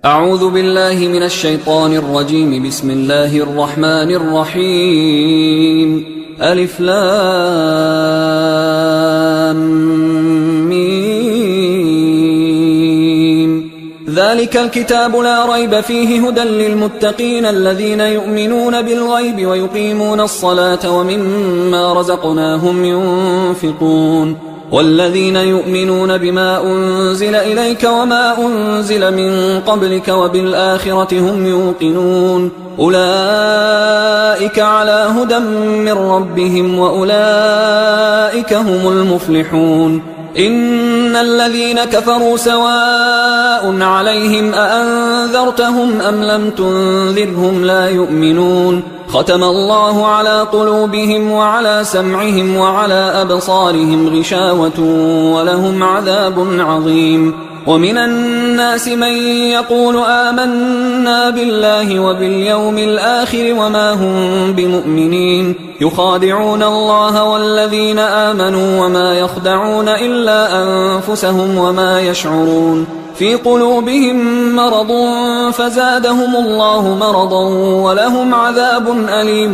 أعوذ بالله من الشيطان الرجيم. بسم الله الرحمن الرحيم. ألف لام ميم. ذلك الكتاب لا ريب فيه هدى للمتقين الذين يؤمنون بالغيب ويقيمون الصلاة ومما رزقناهم ينفقون والذين يؤمنون بما أنزل إليك وما أنزل من قبلك وبالآخرة هم يوقنون أولئك على هدى من ربهم وأولئك هم المفلحون. إن الذين كفروا سواء عليهم أأنذرتهم أم لم تنذرهم لا يؤمنون ختم الله على قلوبهم وعلى سمعهم وعلى أبصارهم غشاوة ولهم عذاب عظيم. ومن الناس من يقول آمنا بالله وباليوم الآخر وما هم بمؤمنين يخادعون الله والذين آمنوا وما يخدعون إلا أنفسهم وما يشعرون في قلوبهم مرض فزادهم الله مرضا ولهم عذاب أليم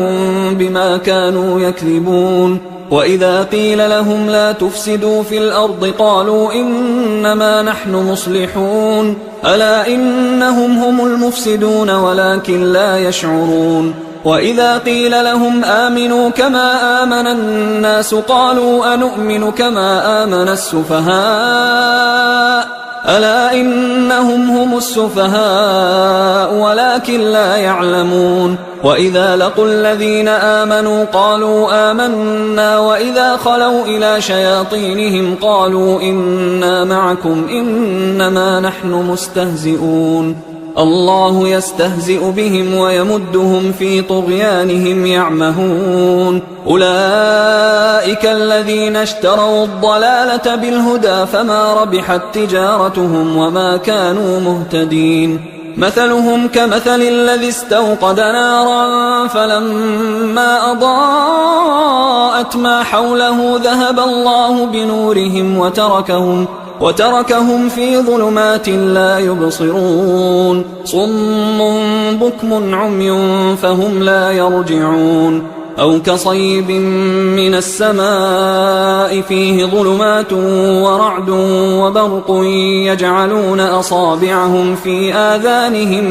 بما كانوا يكذبون. وإذا قيل لهم لا تفسدوا في الأرض قالوا إنما نحن مصلحون ألا إنهم هم المفسدون ولكن لا يشعرون. وإذا قيل لهم آمنوا كما آمن الناس قالوا أنؤمن كما آمن السفهاء ألا إنهم هم السفهاء ولكن لا يعلمون. وإذا لقوا الذين آمنوا قالوا آمنا وإذا خلوا إلى شياطينهم قالوا إنا معكم إنما نحن مستهزئون الله يستهزئ بهم ويمدهم في طغيانهم يعمهون. أولئك الذين اشتروا الضلالة بالهدى فما ربحت تجارتهم وما كانوا مهتدين. مثلهم كمثل الذي استوقد نارا فلما أضاءت ما حوله ذهب الله بنورهم وتركهم في ظلمات لا يبصرون صم بكم عمي فهم لا يرجعون. أو كصيب من السماء فيه ظلمات ورعد وبرق يجعلون أصابعهم في آذانهم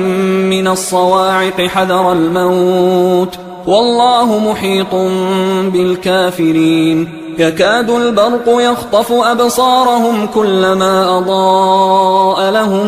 من الصواعق حذر الموت والله محيط بالكافرين. يكاد البرق يخطف أبصارهم كلما أضاء لهم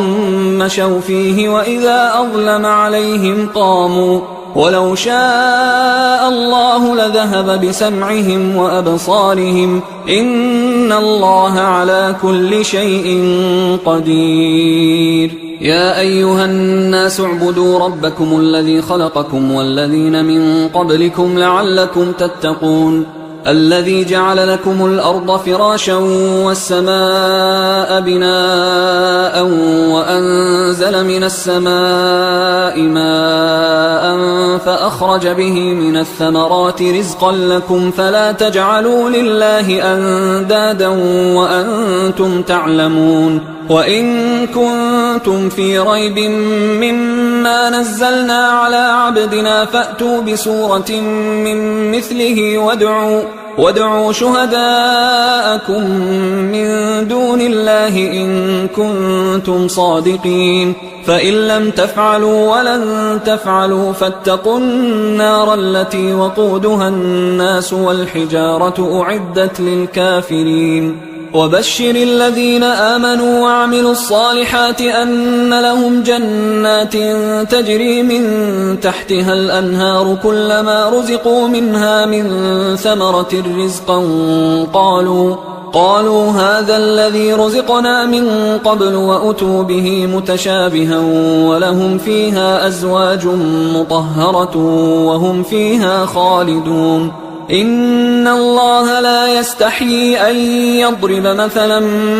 مشوا فيه وإذا أظلم عليهم قاموا ولو شاء الله لذهب بسمعهم وأبصارهم إن الله على كل شيء قدير. يا أيها الناس اعبدوا ربكم الذي خلقكم والذين من قبلكم لعلكم تتقون الذي جعل لكم الأرض فراشا والسماء بناء وأنزل من السماء ماء فأخرج به من الثمرات رزقا لكم فلا تجعلوا لله أندادا وأنتم تعلمون. وإن كنتم في ريب مما نزلنا على عبدنا فأتوا بسورة من مثله وادعوا شهداءكم من دون الله إن كنتم صادقين فإن لم تفعلوا ولن تفعلوا فاتقوا النار التي وقودها الناس والحجارة أعدت للكافرين. وبشر الذين آمنوا وعملوا الصالحات أن لهم جنات تجري من تحتها الأنهار كلما رزقوا منها من ثمرة رزقا قالوا هذا الذي رزقنا من قبل وأتوا به متشابها ولهم فيها أزواج مطهرة وهم فيها خالدون. إن الله لا يستحيي أن يضرب مثلا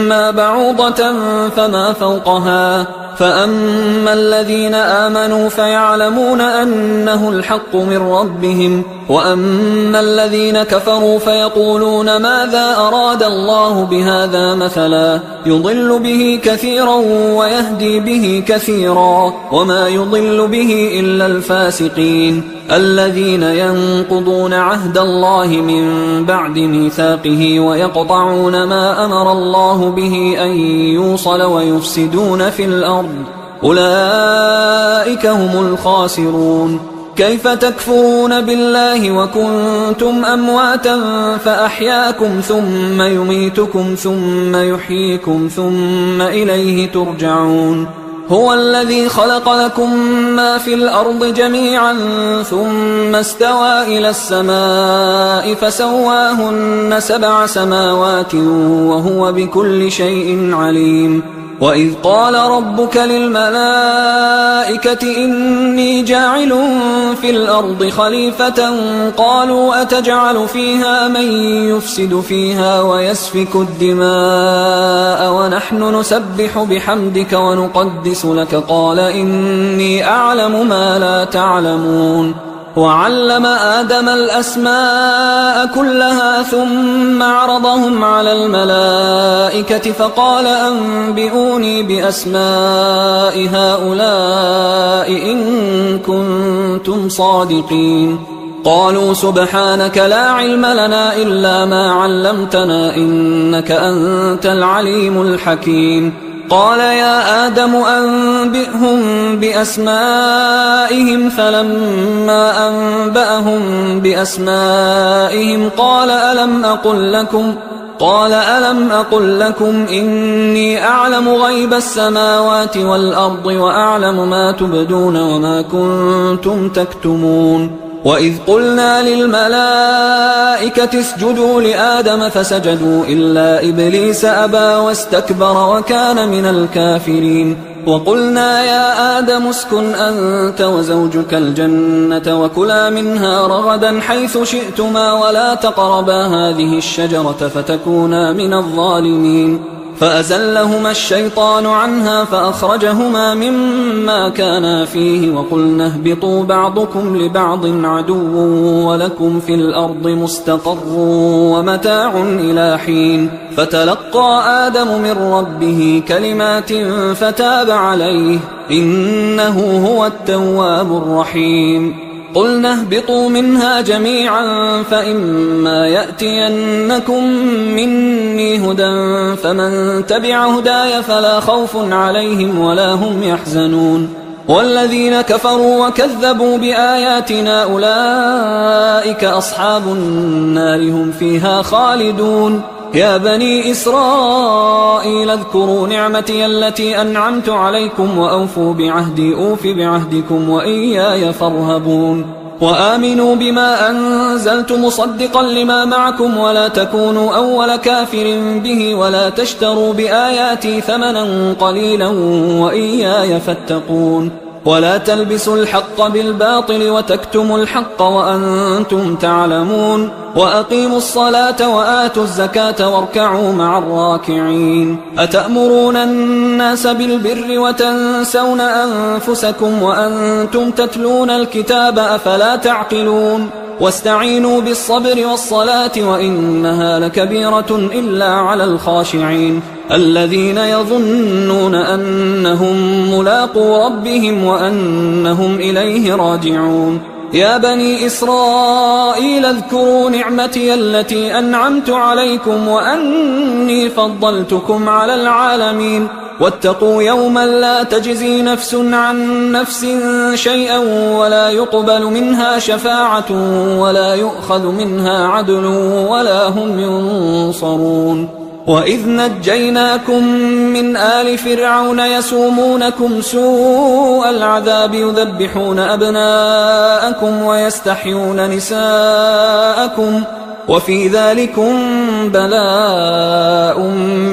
ما بعوضة فما فوقها فأما الذين آمنوا فيعلمون أنه الحق من ربهم وأما الذين كفروا فيقولون ماذا أراد الله بهذا مثلا يضل به كثيرا ويهدي به كثيرا وما يضل به إلا الفاسقين الذين ينقضون عهد الله من بعد ميثاقه ويقطعون ما أمر الله به أن يوصل ويفسدون في الأرض أولئك هم الخاسرون. كيف تكفرون بالله وكنتم أمواتا فأحياكم ثم يميتكم ثم يحييكم ثم إليه ترجعون. هو الذي خلق لكم ما في الأرض جميعا ثم استوى إلى السماء فسواهن 7 سماوات وهو بكل شيء عليم. وإذ قال ربك للملائكة إني جاعل في الأرض خليفة قالوا أتجعل فيها من يفسد فيها ويسفك الدماء ونحن نسبح بحمدك ونقدس لك قال إني أعلم ما لا تعلمون. وعلم آدم الأسماء كلها ثم عرضهم على الملائكة فقال أنبئوني بأسماء هؤلاء إن كنتم صادقين. قالوا سبحانك لا علم لنا إلا ما علمتنا إنك أنت العليم الحكيم. قال يا آدم أنبئهم بأسمائهم فلما أنبأهم بأسمائهم قال ألم أقل لكم إني أعلم غيب السماوات والأرض وأعلم ما تبدون وما كنتم تكتمون. وإذ قلنا للملائكة اسجدوا لآدم فسجدوا إلا إبليس أبى واستكبر وكان من الكافرين. وقلنا يا آدم اسكن أنت وزوجك الجنة وكلا منها رغدا حيث شئتما ولا تقربا هذه الشجرة فتكونا من الظالمين. فأزلهما الشيطان عنها فأخرجهما مما كانا فيه وقلنا اهبطوا بعضكم لبعض عدو ولكم في الأرض مستقر ومتاع إلى حين. فتلقى آدم من ربه كلمات فتاب عليه إنه هو التواب الرحيم. قلنا اهبطوا منها جميعا فإما يأتينكم مني هدى فمن تبع هداي فلا خوف عليهم ولا هم يحزنون. والذين كفروا وكذبوا بآياتنا أولئك أصحاب النار هم فيها خالدون. يا بني إسرائيل اذكروا نعمتي التي أنعمت عليكم وأوفوا بعهدي أوف بعهدكم وإياي فارهبون. وآمنوا بما أنزلت مصدقا لما معكم ولا تكونوا أول كافر به ولا تشتروا بآياتي ثمنا قليلا وإياي فاتقون. ولا تلبسوا الحق بالباطل وتكتموا الحق وأنتم تعلمون. وأقيموا الصلاة وآتوا الزكاة واركعوا مع الراكعين. أتأمرون الناس بالبر وتنسون أنفسكم وأنتم تتلون الكتاب أفلا تعقلون. واستعينوا بالصبر والصلاة وإنها لكبيرة إلا على الخاشعين الذين يظنون أنهم ملاقو ربهم وأنهم إليه راجعون. يا بني إسرائيل اذكروا نعمتي التي أنعمت عليكم وأني فضلتكم على العالمين. واتقوا يوما لا تجزي نفس عن نفس شيئا ولا يقبل منها شفاعة ولا يؤخذ منها عدل ولا هم ينصرون. وإذ نجيناكم من آل فرعون يسومونكم سوء العذاب يذبحون أبناءكم ويستحيون نساءكم وفي ذلكم بلاء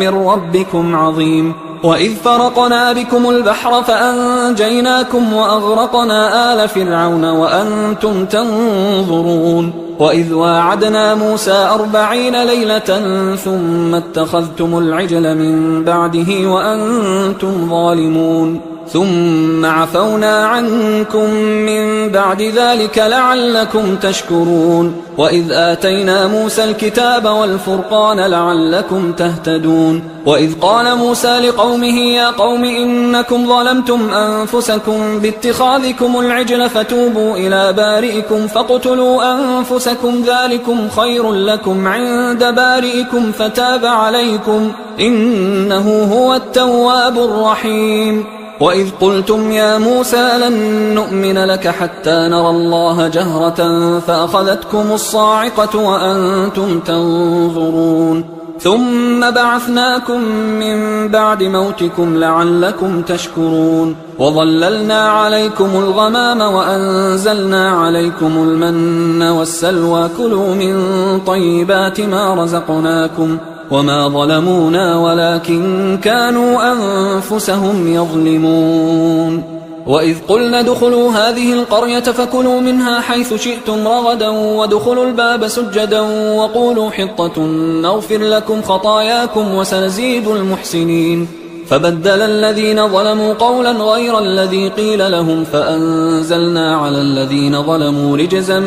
من ربكم عظيم. وإذ فرقنا بكم البحر فأنجيناكم وأغرقنا آل فرعون وأنتم تنظرون. وإذ واعدنا موسى 40 ليلة ثم اتخذتم العجل من بعده وأنتم ظالمون. ثم عفونا عنكم من بعد ذلك لعلكم تشكرون وإذ آتينا موسى الكتاب والفرقان لعلكم تهتدون وإذ قال موسى لقومه يا قوم إنكم ظلمتم أنفسكم باتخاذكم العجل فتوبوا إلى بارئكم فاقتلوا أنفسكم ذلكم خير لكم عند بارئكم فتاب عليكم إنه هو التواب الرحيم وإذ قلتم يا موسى لن نؤمن لك حتى نرى الله جهرة فأخذتكم الصاعقة وأنتم تنظرون ثم بعثناكم من بعد موتكم لعلكم تشكرون وظللنا عليكم الغمام وأنزلنا عليكم المن والسلوى كلوا من طيبات ما رزقناكم وما ظلمونا ولكن كانوا أنفسهم يظلمون وإذ قلنا ادخلوا هذه القرية فكلوا منها حيث شئتم رغدا وادخلوا الباب سجدا وقولوا حطة نغفر لكم خطاياكم وسنزيد المحسنين فبدل الذين ظلموا قولا غير الذي قيل لهم فأنزلنا على الذين ظلموا رجزا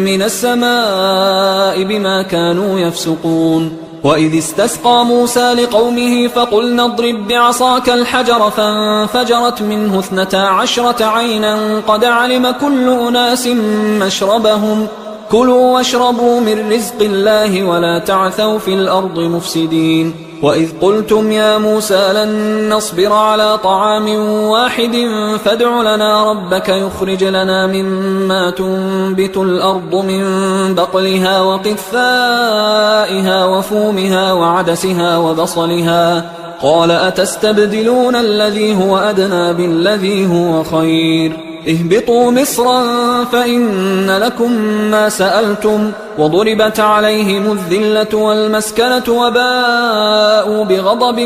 من السماء بما كانوا يفسقون وإذ استسقى موسى لقومه فقلنا اضرب بعصاك الحجر فانفجرت منه 12 عينا قد علم كل أناس مشربهم كلوا واشربوا من رزق الله ولا تعثوا في الأرض مفسدين وإذ قلتم يا موسى لن نصبر على طعام واحد فادع لنا ربك يخرج لنا مما تنبت الأرض من بقلها وقثائها وفومها وعدسها وبصلها قال أتستبدلون الذي هو أدنى بالذي هو خير اهبطوا مصرا فإن لكم ما سألتم وضربت عليهم الذلة والمسكنة وباءوا بغضب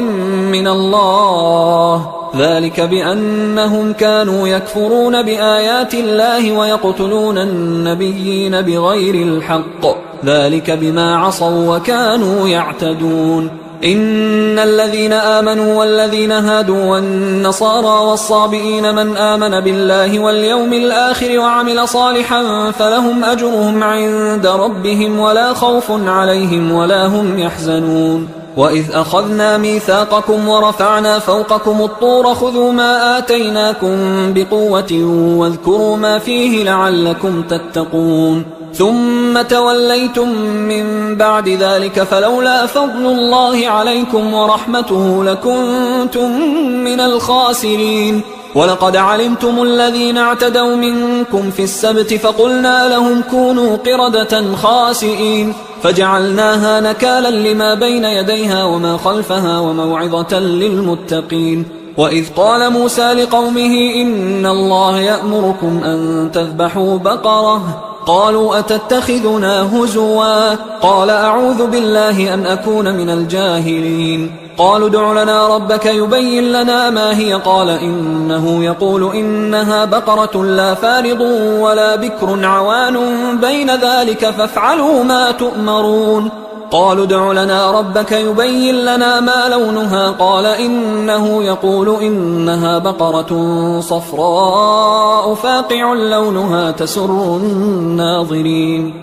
من الله ذلك بأنهم كانوا يكفرون بآيات الله ويقتلون النبيين بغير الحق ذلك بما عصوا وكانوا يعتدون إن الذين آمنوا والذين هادوا والنصارى والصابئين من آمن بالله واليوم الآخر وعمل صالحا فلهم أجرهم عند ربهم ولا خوف عليهم ولا هم يحزنون وإذ أخذنا ميثاقكم ورفعنا فوقكم الطور خذوا ما آتيناكم بقوة واذكروا ما فيه لعلكم تتقون ثم توليتم من بعد ذلك فلولا فضل الله عليكم ورحمته لكنتم من الخاسرين ولقد علمتم الذين اعتدوا منكم في السبت فقلنا لهم كونوا قردة خاسئين فجعلناها نكالا لما بين يديها وما خلفها وموعظة للمتقين وإذ قال موسى لقومه إن الله يأمركم أن تذبحوا بقرة قالوا أتتخذنا هزوا قال أعوذ بالله أن أكون من الجاهلين قالوا ادع لنا ربك يبين لنا ما هي قال إنه يقول إنها بقرة لا فارض ولا بكر عوان بين ذلك فافعلوا ما تؤمرون قالوا ادع لنا ربك يبين لنا ما لونها قال إنه يقول إنها بقرة صفراء فاقع لونها تسر الناظرين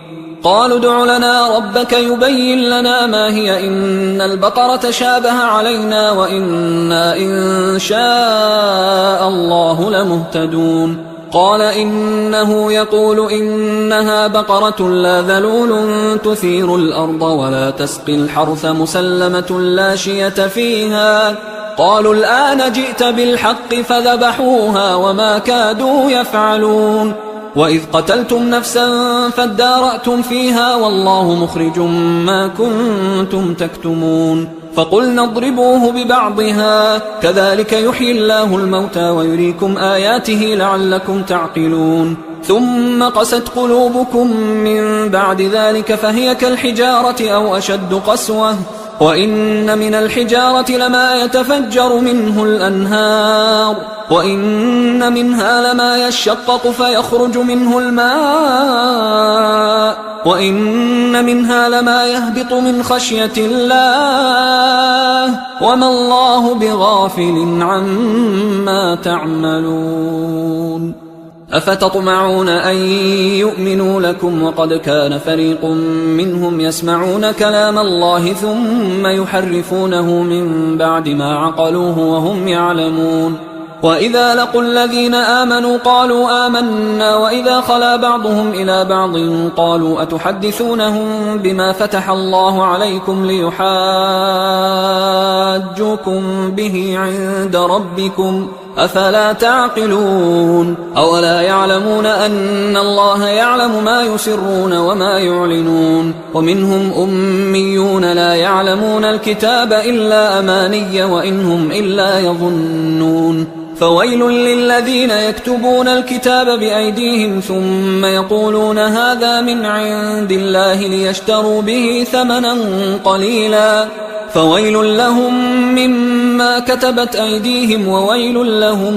قالوا ادع لنا ربك يبين لنا ما هي إن البقرة شابه علينا وإنا إن شاء الله لمهتدون قال إنه يقول إنها بقرة لا ذلول تثير الأرض ولا تسقي الحرث مسلمة لا شية فيها قالوا الآن جئت بالحق فذبحوها وما كادوا يفعلون وإذ قتلتم نفسا فادارأتم فيها والله مخرج ما كنتم تكتمون فقلنا اضربوه ببعضها كذلك يحيي الله الموتى ويريكم آياته لعلكم تعقلون ثم قست قلوبكم من بعد ذلك فهي كالحجارة أو أشد قسوة وإن من الحجارة لما يتفجر منه الأنهار وإن منها لما يشقق فيخرج منه الماء وإن منها لما يهبط من خشية الله وما الله بغافل عما تعملون أفتطمعون أن يؤمنوا لكم وقد كان فريق منهم يسمعون كلام الله ثم يحرفونه من بعد ما عقلوه وهم يعلمون وإذا لقوا الذين آمنوا قالوا آمنا وإذا خلا بعضهم إلى بعض قالوا أتحدثونهم بما فتح الله عليكم ليحاجوكم به عند ربكم أفلا تعقلون أولا يعلمون أن الله يعلم ما يسرون وما يعلنون ومنهم أميون لا يعلمون الكتاب إلا أماني وإنهم إلا يظنون فويل للذين يكتبون الكتاب بأيديهم ثم يقولون هذا من عند الله ليشتروا به ثمنا قليلا فويل لهم مما كتبت أيديهم وويل لهم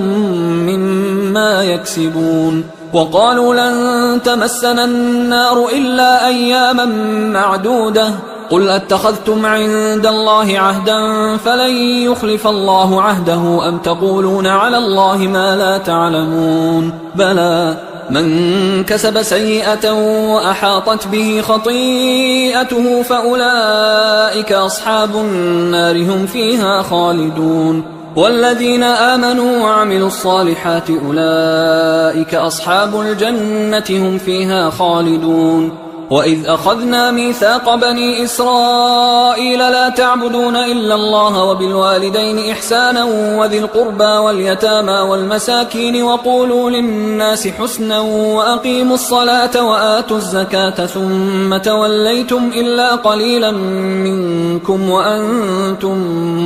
مما يكسبون وقالوا لن تمسنا النار إلا أياما معدودة قل أتخذتم عند الله عهدا فلن يخلف الله عهده أم تقولون على الله ما لا تعلمون بلى من كسب سيئة وأحاطت به خطيئته فأولئك أصحاب النار هم فيها خالدون والذين آمنوا وعملوا الصالحات أولئك أصحاب الجنة هم فيها خالدون وإذ أخذنا ميثاق بني إسرائيل لا تعبدون إلا الله وبالوالدين إحسانا وذي القربى واليتامى والمساكين وقولوا للناس حسنا وأقيموا الصلاة وآتوا الزكاة ثم توليتم إلا قليلا منكم وأنتم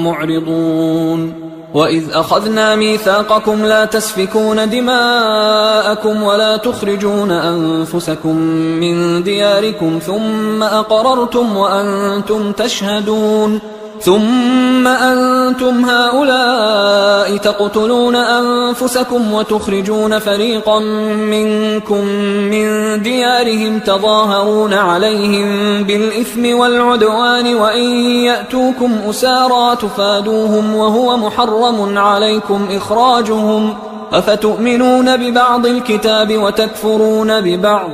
معرضون وإذ أخذنا ميثاقكم لا تسفكون دماءكم ولا تخرجون أنفسكم من دياركم ثم أقررتم وأنتم تشهدون ثم أنتم هؤلاء تقتلون أنفسكم وتخرجون فريقا منكم من ديارهم تظاهرون عليهم بالإثم والعدوان وإن يأتوكم أسارى تفادوهم وهو محرم عليكم إخراجهم أفتؤمنون ببعض الكتاب وتكفرون ببعض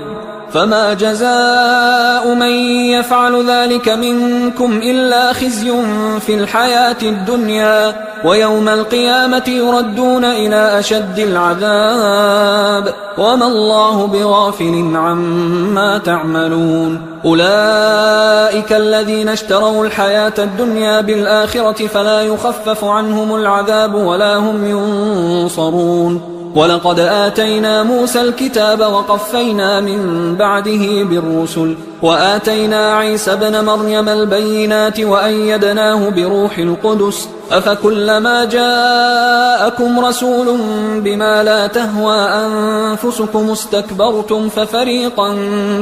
فما جزاء من يفعل ذلك منكم إلا خزي في الحياة الدنيا ويوم القيامة يردون إلى أشد العذاب وما الله بغافل عما تعملون أولئك الذين اشتروا الحياة الدنيا بالآخرة فلا يخفف عنهم العذاب ولا هم ينصرون ولقد آتينا موسى الكتاب وقفينا من بعده بالرسل وآتينا عيسى ابن مريم البينات وأيدناه بروح القدس أفكلما جاءكم رسول بما لا تهوى أنفسكم استكبرتم ففريقا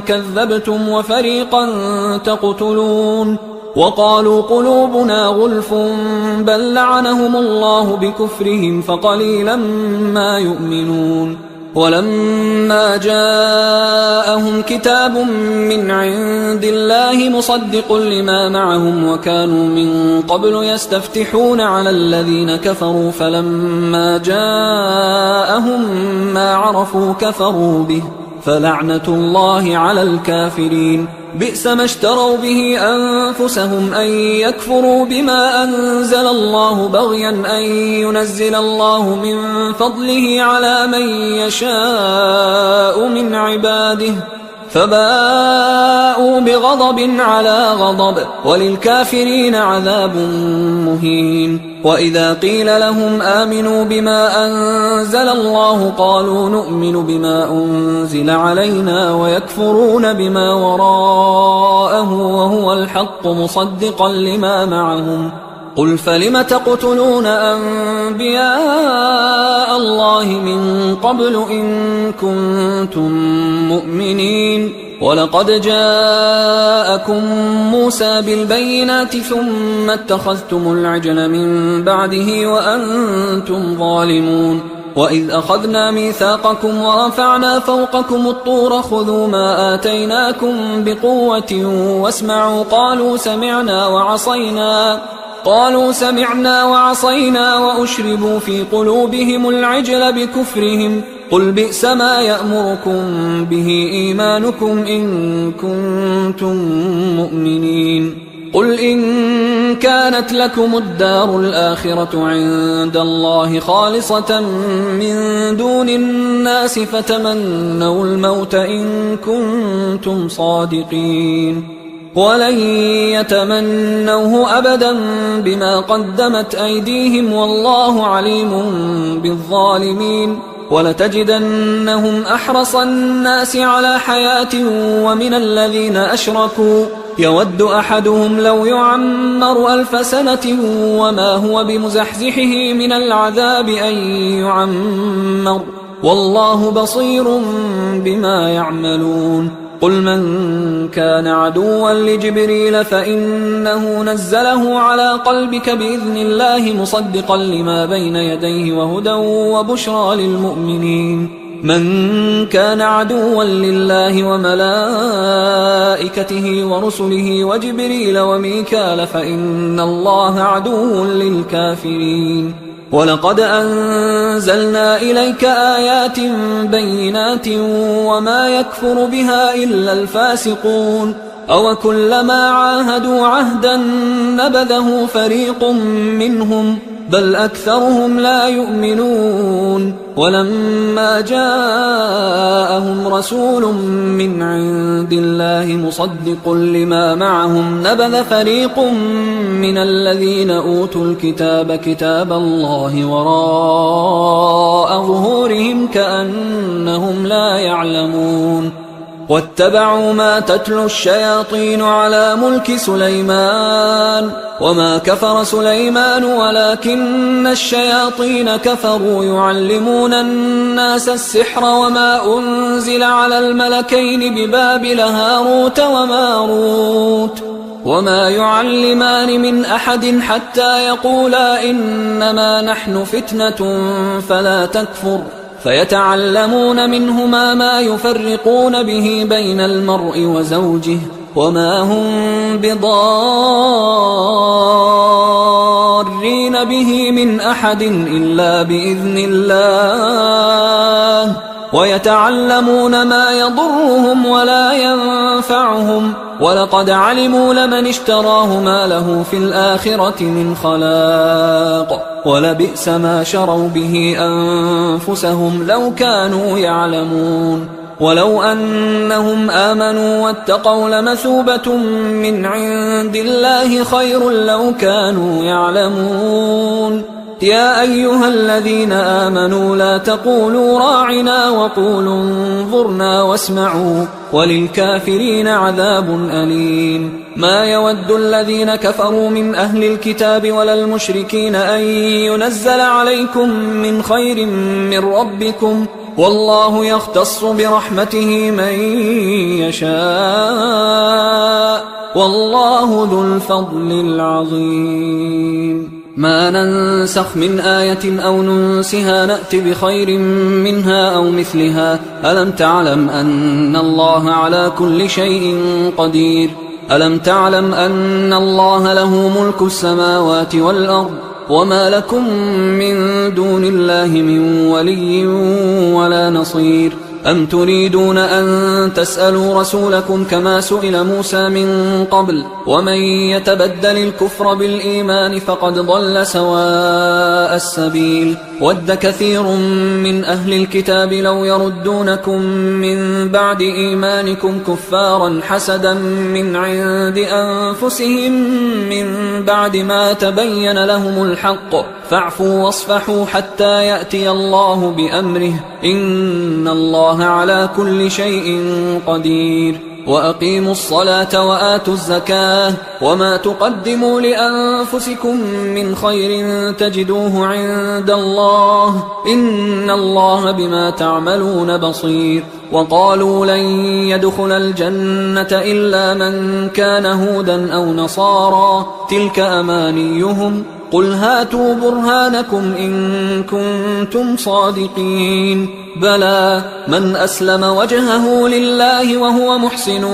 كذبتم وفريقا تقتلون وقالوا قلوبنا غلف بل لعنهم الله بكفرهم فقليلا ما يؤمنون ولما جاءهم كتاب من عند الله مصدق لما معهم وكانوا من قبل يستفتحون على الذين كفروا فلما جاءهم ما عرفوا كفروا به فلعنة الله على الكافرين بئس ما اشتروا به أنفسهم أن يكفروا بما أنزل الله بغيا أن ينزل الله من فضله على من يشاء من عباده فباءوا بغضب على غضب وللكافرين عذاب مهين وإذا قيل لهم آمنوا بما أنزل الله قالوا نؤمن بما أنزل علينا ويكفرون بما وراءه وهو الحق مصدقا لما معهم قل فلم تقتلون أنبياء الله من قبل إن كنتم مؤمنين ولقد جاءكم موسى بالبينات ثم اتخذتم العجل من بعده وأنتم ظالمون وإذ أخذنا ميثاقكم ورفعنا فوقكم الطور خذوا ما آتيناكم بقوة واسمعوا قالوا سمعنا وعصينا وأشربوا في قلوبهم العجل بكفرهم قل بئس ما يأمركم به إيمانكم إن كنتم مؤمنين قل إن كانت لكم الدار الآخرة عند الله خالصة من دون الناس فتمنوا الموت إن كنتم صادقين ولن يتمنوه أبدا بما قدمت أيديهم والله عليم بالظالمين ولتجدنهم أحرص الناس على حياة ومن الذين أشركوا يود أحدهم لو يعمر 1000 سنة وما هو بمزحزحه من العذاب أن يعمر والله بصير بما يعملون قل من كان عدوا لجبريل فإنه نزله على قلبك بإذن الله مصدقا لما بين يديه وهدى وبشرى للمؤمنين من كان عدوا لله وملائكته ورسله وجبريل وميكال فإن الله عدو للكافرين ولقد أنزلنا إليك آيات بينات وما يكفر بها إلا الفاسقون أوكلما عاهدوا عهدا نبذه فريق منهم بل أكثرهم لا يؤمنون ولما جاءهم رسول من عند الله مصدق لما معهم نبذ فريق من الذين أوتوا الكتاب كتاب الله وراء ظهورهم كأنهم لا يعلمون واتبعوا ما تتلو الشياطين على ملك سليمان وما كفر سليمان ولكن الشياطين كفروا يعلمون الناس السحر وما أنزل على الملكين ببابل هاروت وماروت وما يعلمان من أحد حتى يقولا إنما نحن فتنة فلا تكفر فيتعلمون منهما ما يفرقون به بين المرء وزوجه وما هم بضارين به من أحد إلا بإذن الله ويتعلمون ما يضرهم ولا ينفعهم ولقد علموا لمن اشتراه ما له في الآخرة من خلاق ولبئس ما شروا به أنفسهم لو كانوا يعلمون ولو أنهم آمنوا واتقوا لمثوبة من عند الله خير لو كانوا يعلمون يا أيها الذين آمنوا لا تقولوا راعنا وقولوا انظرنا واسمعوا وللكافرين عذاب أليم ما يود الذين كفروا من أهل الكتاب ولا المشركين أن ينزل عليكم من خير من ربكم والله يختص برحمته من يشاء والله ذو الفضل العظيم ما ننسخ من آية أو ننسها نأت بخير منها أو مثلها ألم تعلم أن الله على كل شيء قدير ألم تعلم أن الله له ملك السماوات والأرض وما لكم من دون الله من ولي ولا نصير أم تريدون أن تسألوا رسولكم كما سئل موسى من قبل ومن يتبدل الكفر بالإيمان فقد ضل سواء السبيل ود كثير من أهل الكتاب لو يردونكم من بعد إيمانكم كفارا حسدا من عند أنفسهم من بعد ما تبين لهم الحق فاعفوا واصفحوا حتى يأتي الله بأمره إن الله على كل شيء قدير وأقيموا الصلاة وآتوا الزكاة وما تقدموا لأنفسكم من خير تجدوه عند الله إن الله بما تعملون بصير. وقالوا لن يدخل الجنة إلا من كان هودا أو نصارى تلك أمانيهم قل هاتوا برهانكم إن كنتم صادقين بلى من أسلم وجهه لله وهو محسن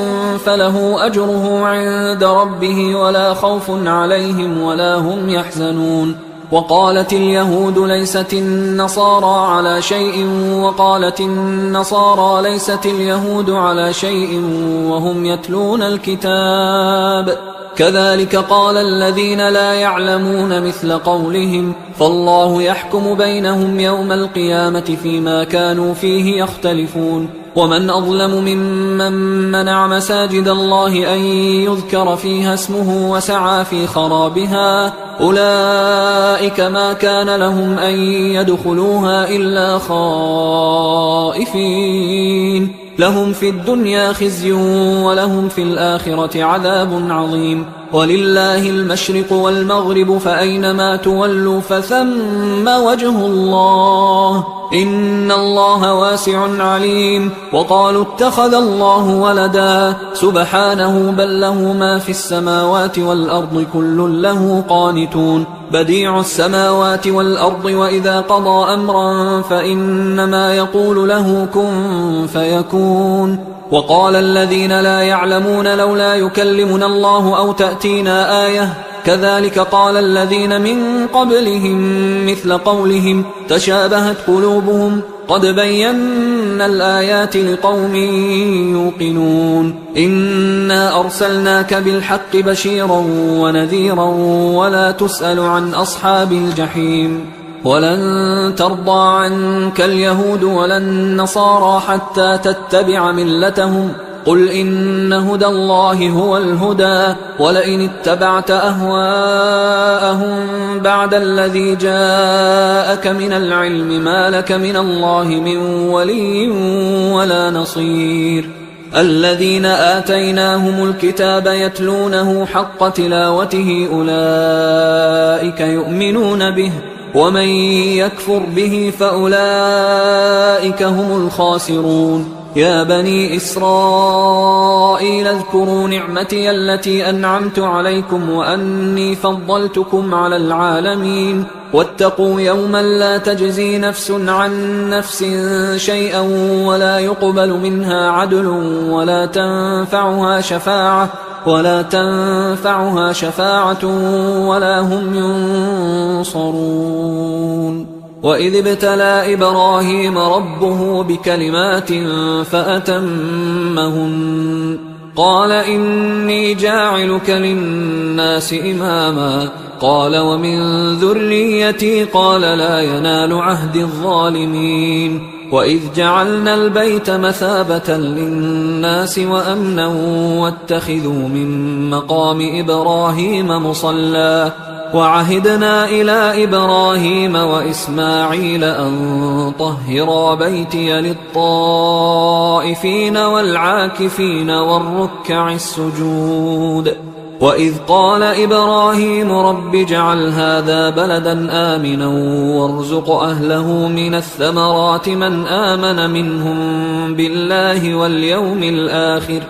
فله أجره عند ربه ولا خوف عليهم ولا هم يحزنون. وقالت اليهود ليست النصارى على شيء وقالت النصارى ليست اليهود على شيء وهم يتلون الكتاب كذلك قال الذين لا يعلمون مثل قولهم فالله يحكم بينهم يوم القيامة فيما كانوا فيه يختلفون. ومن أظلم ممن منع مساجد الله أن يذكر فيها اسمه وسعى في خرابها أولئك ما كان لهم أن يدخلوها إلا خائفين لهم في الدنيا خزي ولهم في الآخرة عذاب عظيم. ولله المشرق والمغرب فأينما تولوا فثم وجه الله إن الله واسع عليم. وقالوا اتخذ الله ولدا سبحانه بل له ما في السماوات والأرض كل له قانتون بديع السماوات والأرض وإذا قضى أمرا فإنما يقول له كن فيكون. وقال الذين لا يعلمون لولا يكلمنا الله أو تأتينا آية كذلك قال الذين من قبلهم مثل قولهم تشابهت قلوبهم قد بينا الآيات لقوم يوقنون. إنا أرسلناك بالحق بشيرا ونذيرا ولا تسأل عن أصحاب الجحيم. ولن ترضى عنك اليهود ولا النصارى حتى تتبع ملتهم قل إن هدى الله هو الهدى ولئن اتبعت أهواءهم بعد الذي جاءك من العلم ما لك من الله من ولي ولا نصير. الذين آتيناهم الكتاب يتلونه حق تلاوته أولئك يؤمنون به ومن يكفر به فأولئك هم الخاسرون. يا بني إسرائيل اذكروا نعمتي التي أنعمت عليكم وأني فضلتكم على العالمين واتقوا يوما لا تجزي نفس عن نفس شيئا ولا يقبل منها عدل ولا تنفعها شفاعة ولا هم ينصرون. وإذ ابتلى إبراهيم ربه بكلمات فأتمهن قال إني جاعلك للناس إماما قال ومن ذريتي قال لا ينال عهد الظالمين. وإذ جعلنا البيت مثابة للناس وأمنا واتخذوا من مقام إبراهيم مصلى وعهدنا إلى إبراهيم وإسماعيل أن طهرا بيتي للطائفين والعاكفين والركع السجود. وإذ قال إبراهيم رب اجعل هذا بلدا آمنا وارزق أهله من الثمرات من آمن منهم بالله واليوم الآخر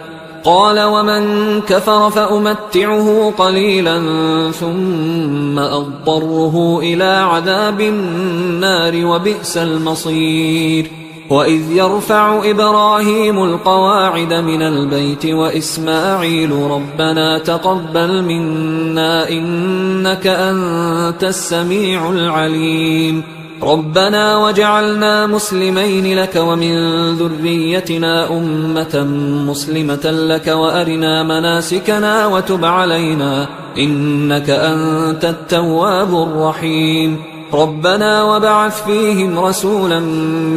قال ومن كفر فأمتعه قليلا ثم أضطره إلى عذاب النار وبئس المصير. وإذ يرفع إبراهيم القواعد من البيت وإسماعيل ربنا تقبل منا إنك أنت السميع العليم ربنا وجعلنا مسلمين لك ومن ذريتنا أمة مسلمة لك وأرنا مناسكنا وتب علينا إنك أنت التواب الرحيم ربنا وبعث فيهم رسولا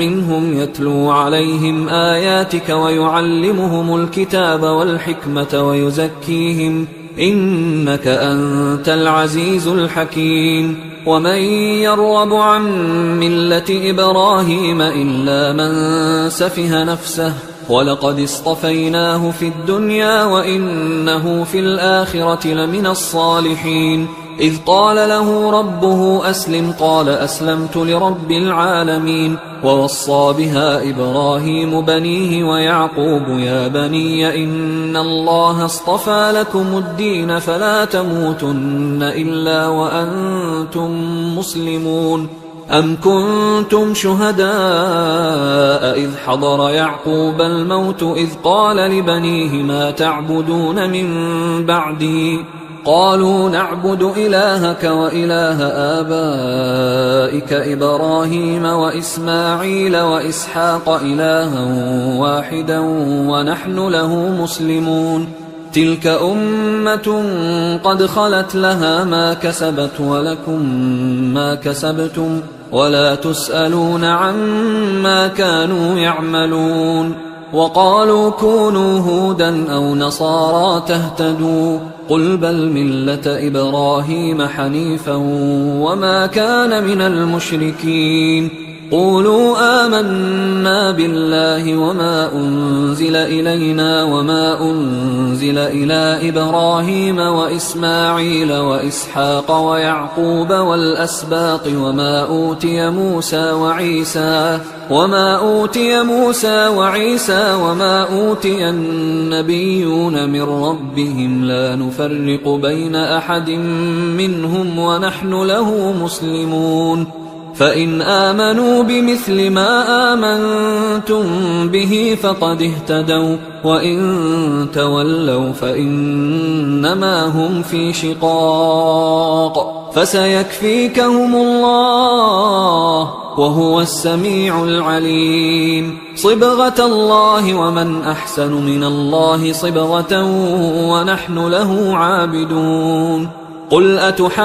منهم يتلو عليهم آياتك ويعلمهم الكتاب والحكمة ويزكيهم إنك أنت العزيز الحكيم. ومن يرغب عن ملة إبراهيم إلا من سفه نفسه ولقد اصطفيناه في الدنيا وإنه في الآخرة لمن الصالحين. إذ قال له ربه أسلم قال أسلمت لرب العالمين. ووصى بها إبراهيم بنيه ويعقوب يا بني إن الله اصطفى لكم الدين فلا تموتن إلا وأنتم مسلمون. أم كنتم شهداء إذ حضر يعقوب الموت إذ قال لبنيه ما تعبدون من بعدي قالوا نعبد إلهك وإله آبائك إبراهيم وإسماعيل وإسحاق إلها واحدا ونحن له مسلمون. تلك أمة قد خلت لها ما كسبت ولكم ما كسبتم ولا تسألون عما كانوا يعملون. وقالوا كونوا هودا أو نصارى تهتدوا قل بل ملة إبراهيم حنيفا وما كان من المشركين. قولوا آمنا بالله وما أنزل إلينا وما أنزل إلى إبراهيم وإسماعيل وإسحاق ويعقوب والأسباط وما أوتي موسى وعيسى وما أوتي النبيون من ربهم لا نفرق بين أحد منهم ونحن له مسلمون. فإن آمنوا بمثل ما آمنتم به فقد اهتدوا وإن تولوا فإنما هم في شقاق فسيكفيكهم الله وهو السميع العليم. صبغة الله ومن أحسن من الله صبغة ونحن له عابدون. قل أتحاجوننا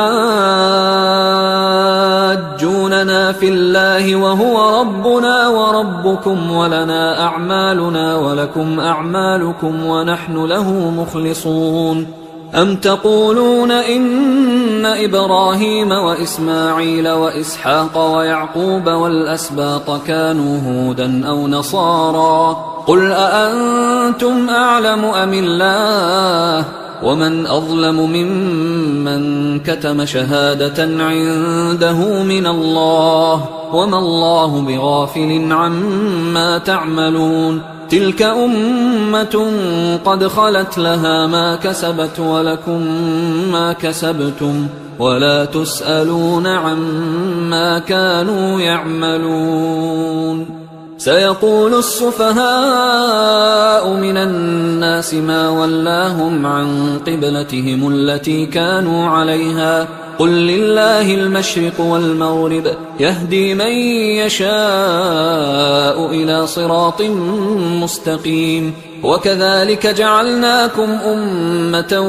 في الله وهو ربنا وربكم ولنا أعمالنا ولكم أعمالكم ونحن له مخلصون. أم تقولون إن إبراهيم وإسماعيل وإسحاق ويعقوب والأسباط كانوا هودا أو نصارى قل أأنتم أعلم أم الله ومن أظلم ممن كتم شهادة عنده من الله وما الله بغافل عما تعملون. تلك أمة قد خلت لها ما كسبت ولكم ما كسبتم ولا تسألون عما كانوا يعملون. سيقول السفهاء من الناس ما ولاهم عن قبلتهم التي كانوا عليها قل لله المشرق والمغرب يهدي من يشاء إلى صراط مستقيم. وكذلك جعلناكم أمة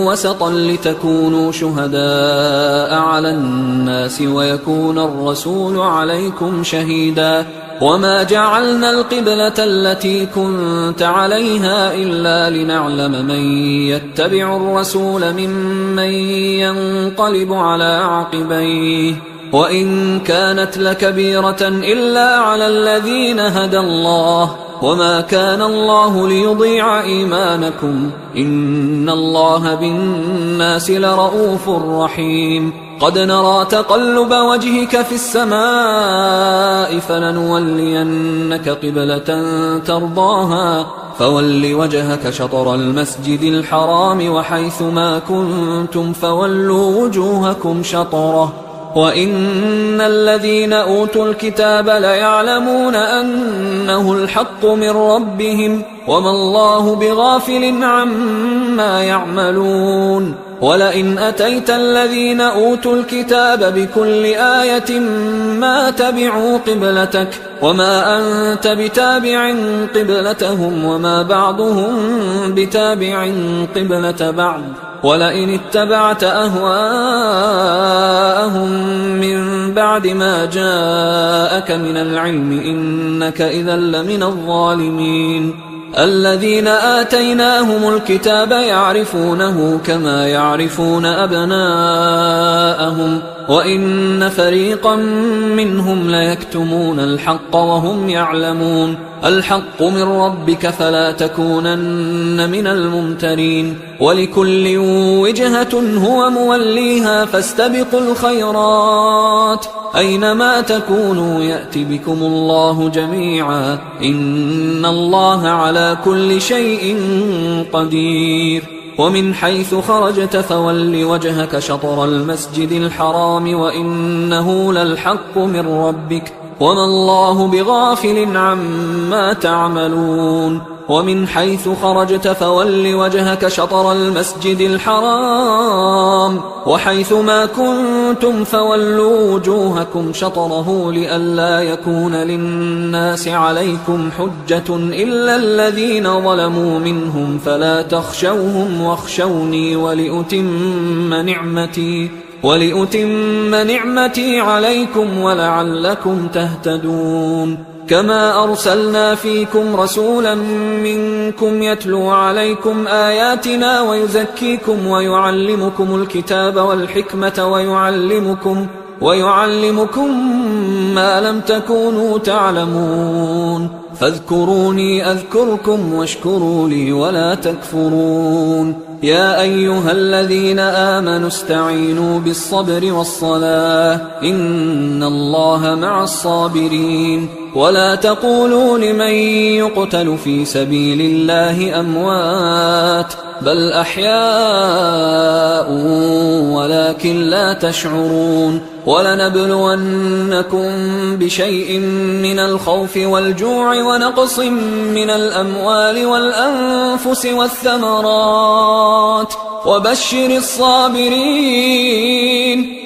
وسطا لتكونوا شهداء على الناس ويكون الرسول عليكم شهيدا. وما جعلنا القبلة التي كنت عليها إلا لنعلم من يتبع الرسول ممن ينقلب على عقبيه وإن كانت لكبيرة إلا على الذين هدى الله وما كان الله ليضيع إيمانكم إن الله بالناس لرؤوف رحيم. قد نرى تقلب وجهك في السماء فلنولينك قبلة ترضاها فول وجهك شطر المسجد الحرام وحيث ما كنتم فولوا وجوهكم شطره وإن الذين أوتوا الكتاب ليعلمون أنه الحق من ربهم وما الله بغافل عما يعملون. ولئن أتيت الذين أوتوا الكتاب بكل آية ما تبعوا قبلتك وما أنت بتابع قبلتهم وما بعضهم بتابع قبلة بعض ولئن اتبعت أهواءهم من بعد ما جاءك من العلم إنك إذا لمن الظالمين. الذين آتيناهم الكتاب يعرفونه كما يعرفون أبناءهم وإن فريقا منهم ليكتمون الحق وهم يعلمون الحق من ربك فلا تكونن من الممترين ولكل وجهة هو موليها فاستبقوا الخيرات أينما تكونوا يأت بكم الله جميعا إن الله على كل شيء قدير ومن حيث خرجت فول وجهك شطر المسجد الحرام وإنه للحق من ربك وما الله بغافل عما تعملون ومن حيث خرجت فول وجهك شطر المسجد الحرام وحيث ما كنتم فولوا وجوهكم شطره لئلا يكون للناس عليكم حجة إلا الذين ظلموا منهم فلا تخشوهم واخشوني ولأتم نعمتي عليكم ولعلكم تهتدون كما أرسلنا فيكم رسولا منكم يتلو عليكم آياتنا ويزكيكم ويعلمكم الكتاب والحكمة ويعلمكم ما لم تكونوا تعلمون فاذكروني أذكركم واشكروا لي ولا تكفرون يا أيها الذين آمنوا استعينوا بالصبر والصلاة إن الله مع الصابرين ولا تقولوا لمن يقتل في سبيل الله أموات بل أحياء ولكن لا تشعرون ولنبلونكم بشيء من الخوف والجوع ونقص من الأموال والأنفس والثمرات وبشر الصابرين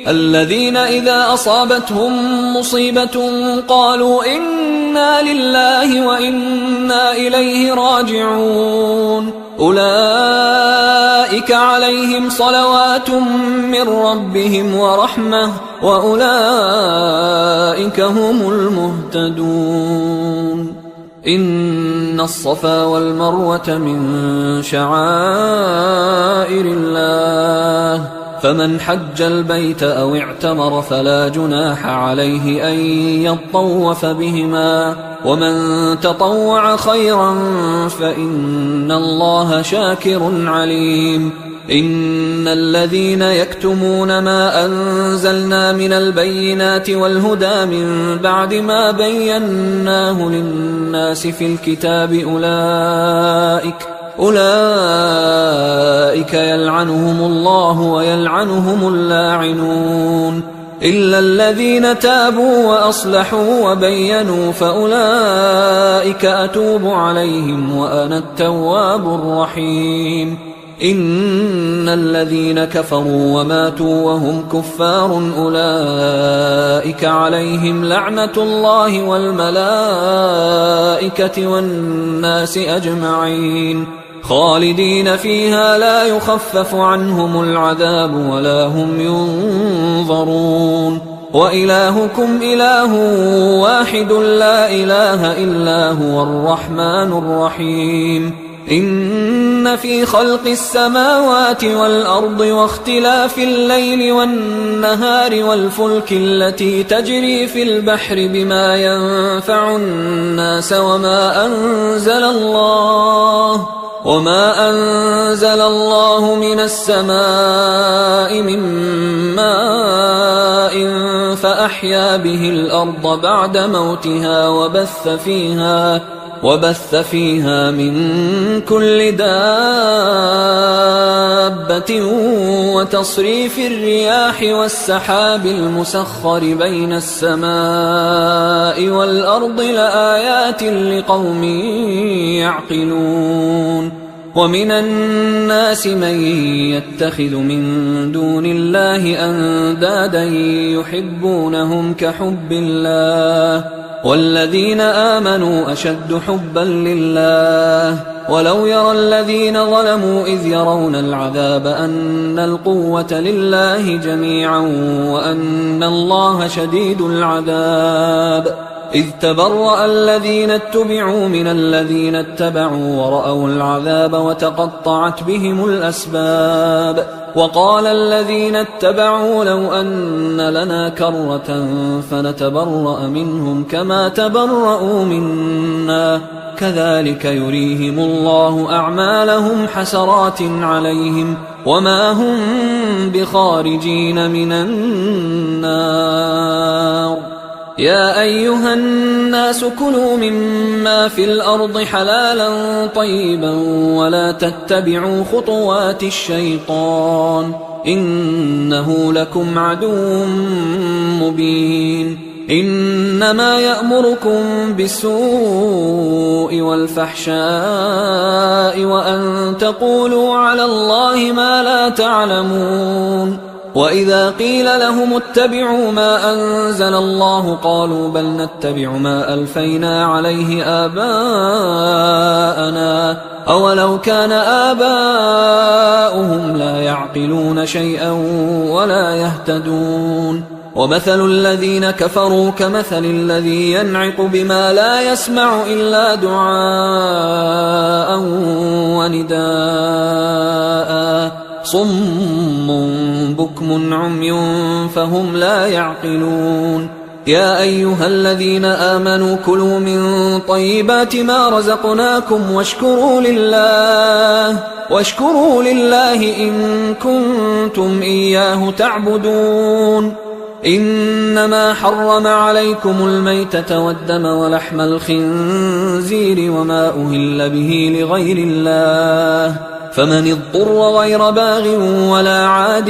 الذين إذا أصابتهم مصيبة قالوا إنا لله وإنا إليه راجعون أولئك عليهم صلوات من ربهم ورحمة وأولئك هم المهتدون إن الصفا والمروة من شعائر الله فمن حج البيت أو اعتمر فلا جناح عليه أن يطوف بهما ومن تطوع خيرا فإن الله شاكر عليم إن الذين يكتمون ما أنزلنا من البينات والهدى من بعد ما بيناه للناس في الكتاب أولئك يلعنهم الله ويلعنهم اللاعنون إلا الذين تابوا وأصلحوا وبينوا فأولئك أتوب عليهم وأنا التواب الرحيم إن الذين كفروا وماتوا وهم كفار أولئك عليهم لعنة الله والملائكة والناس أجمعين خالدين فيها لا يخفف عنهم العذاب ولا هم ينظرون وإلهكم إله واحد لا إله إلا هو الرحمن الرحيم إن في خلق السماوات والأرض واختلاف الليل والنهار والفلك التي تجري في البحر بما ينفع الناس وما أنزل الله من السماء من ماء فأحيا به الأرض بعد موتها وبث فيها من كل دابة وتصريف الرياح والسحاب المسخر بين السماء والأرض لآيات لقوم يعقلون ومن الناس من يتخذ من دون الله أندادا يحبونهم كحب الله والذين آمنوا أشد حبا لله ولو يرى الذين ظلموا إذ يرون العذاب أن القوة لله جميعا وأن الله شديد العذاب إذ تبرأ الذين اتبعوا من الذين اتبعوا ورأوا العذاب وتقطعت بهم الأسباب وقال الذين اتبعوا لو أن لنا كرة فنتبرأ منهم كما تبرأوا منا كذلك يريهم الله أعمالهم حسرات عليهم وما هم بخارجين من النار يا أيها الناس كلوا مما في الأرض حلالا طيبا ولا تتبعوا خطوات الشيطان إنه لكم عدو مبين إنما يأمركم بالسوء والفحشاء وأن تقولوا على الله ما لا تعلمون وإذا قيل لهم اتبعوا ما أنزل الله قالوا بل نتبع ما ألفينا عليه آباءنا أولو كان آباؤهم لا يعقلون شيئا ولا يهتدون ومثل الذين كفروا كمثل الذي ينعق بما لا يسمع إلا دعاء ونداء صم بكم عمي فهم لا يعقلون يا أيها الذين آمنوا كلوا من طيبات ما رزقناكم واشكروا لله إن كنتم إياه تعبدون إنما حرم عليكم الميتة والدم ولحم الخنزير وما أهل به لغير الله فمن اضطر غير باغ ولا عاد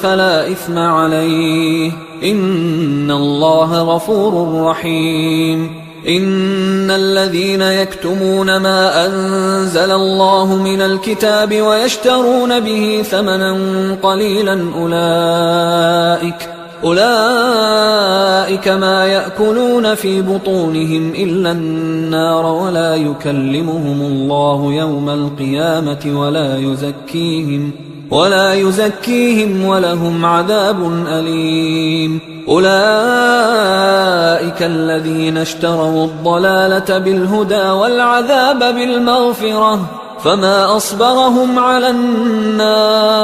فلا إثم عليه إن الله غفور رحيم إن الذين يكتمون ما أنزل الله من الكتاب ويشترون به ثمنا قليلا أولئك ما يأكلون في بطونهم إلا النار ولا يكلمهم الله يوم القيامة ولا يزكيهم ولهم عذاب أليم أولئك الذين اشتروا الضلالة بالهدى والعذاب بالمغفرة فما أصبرهم على النار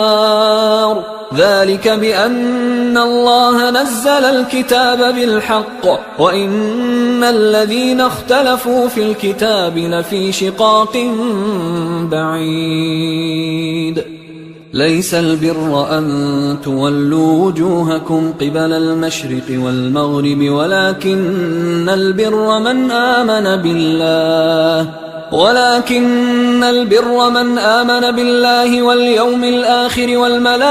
ذلك بأن الله نزل الكتاب بالحق وإن الذين اختلفوا في الكتاب لفي شقاق بعيد ليس البر أن تولوا وجوهكم قبل المشرق والمغرب ولكن البر من آمن بالله واليوم الآخر والملائكة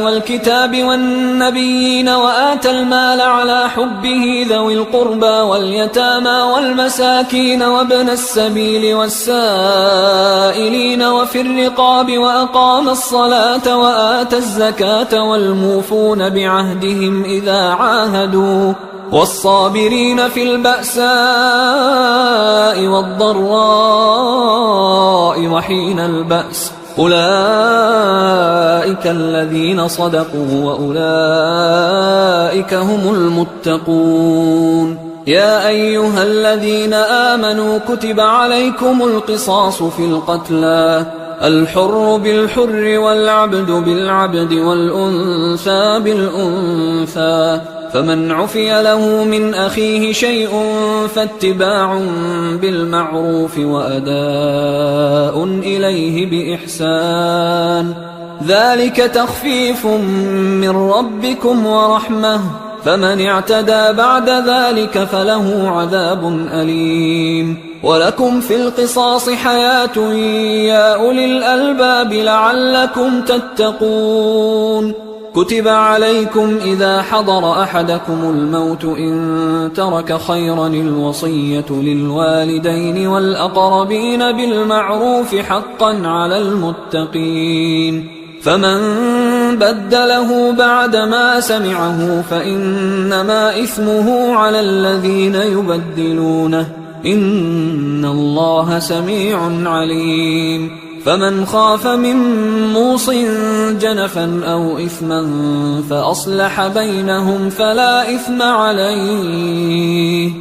والكتاب والنبيين وآتى المال على حبه ذوي القربى واليتامى والمساكين وابن السبيل والسائلين وفي الرقاب وأقام الصلاة وآتى الزكاة والموفون بعهدهم إذا عاهدوا والصابرين في البأساء والضراء وحين البأس أولئك الذين صدقوا وأولئك هم المتقون يا أيها الذين آمنوا كتب عليكم القصاص في القتلى الحر بالحر والعبد بالعبد والأنثى بالأنثى فمن عفي له من أخيه شيء فاتباع بالمعروف وأداء إليه بإحسان ذلك تخفيف من ربكم ورحمة فمن اعتدى بعد ذلك فله عذاب أليم ولكم في القصاص حياة يا أولي الألباب لعلكم تتقون كتب عليكم إذا حضر أحدكم الموت إن ترك خيرا الوصية للوالدين والأقربين بالمعروف حقا على المتقين فمن بدله بعدما سمعه فإنما إثمه على الذين يبدلونه إن الله سميع عليم فمن خاف من موص جنفا أو إثما فأصلح بينهم فلا إثم عليه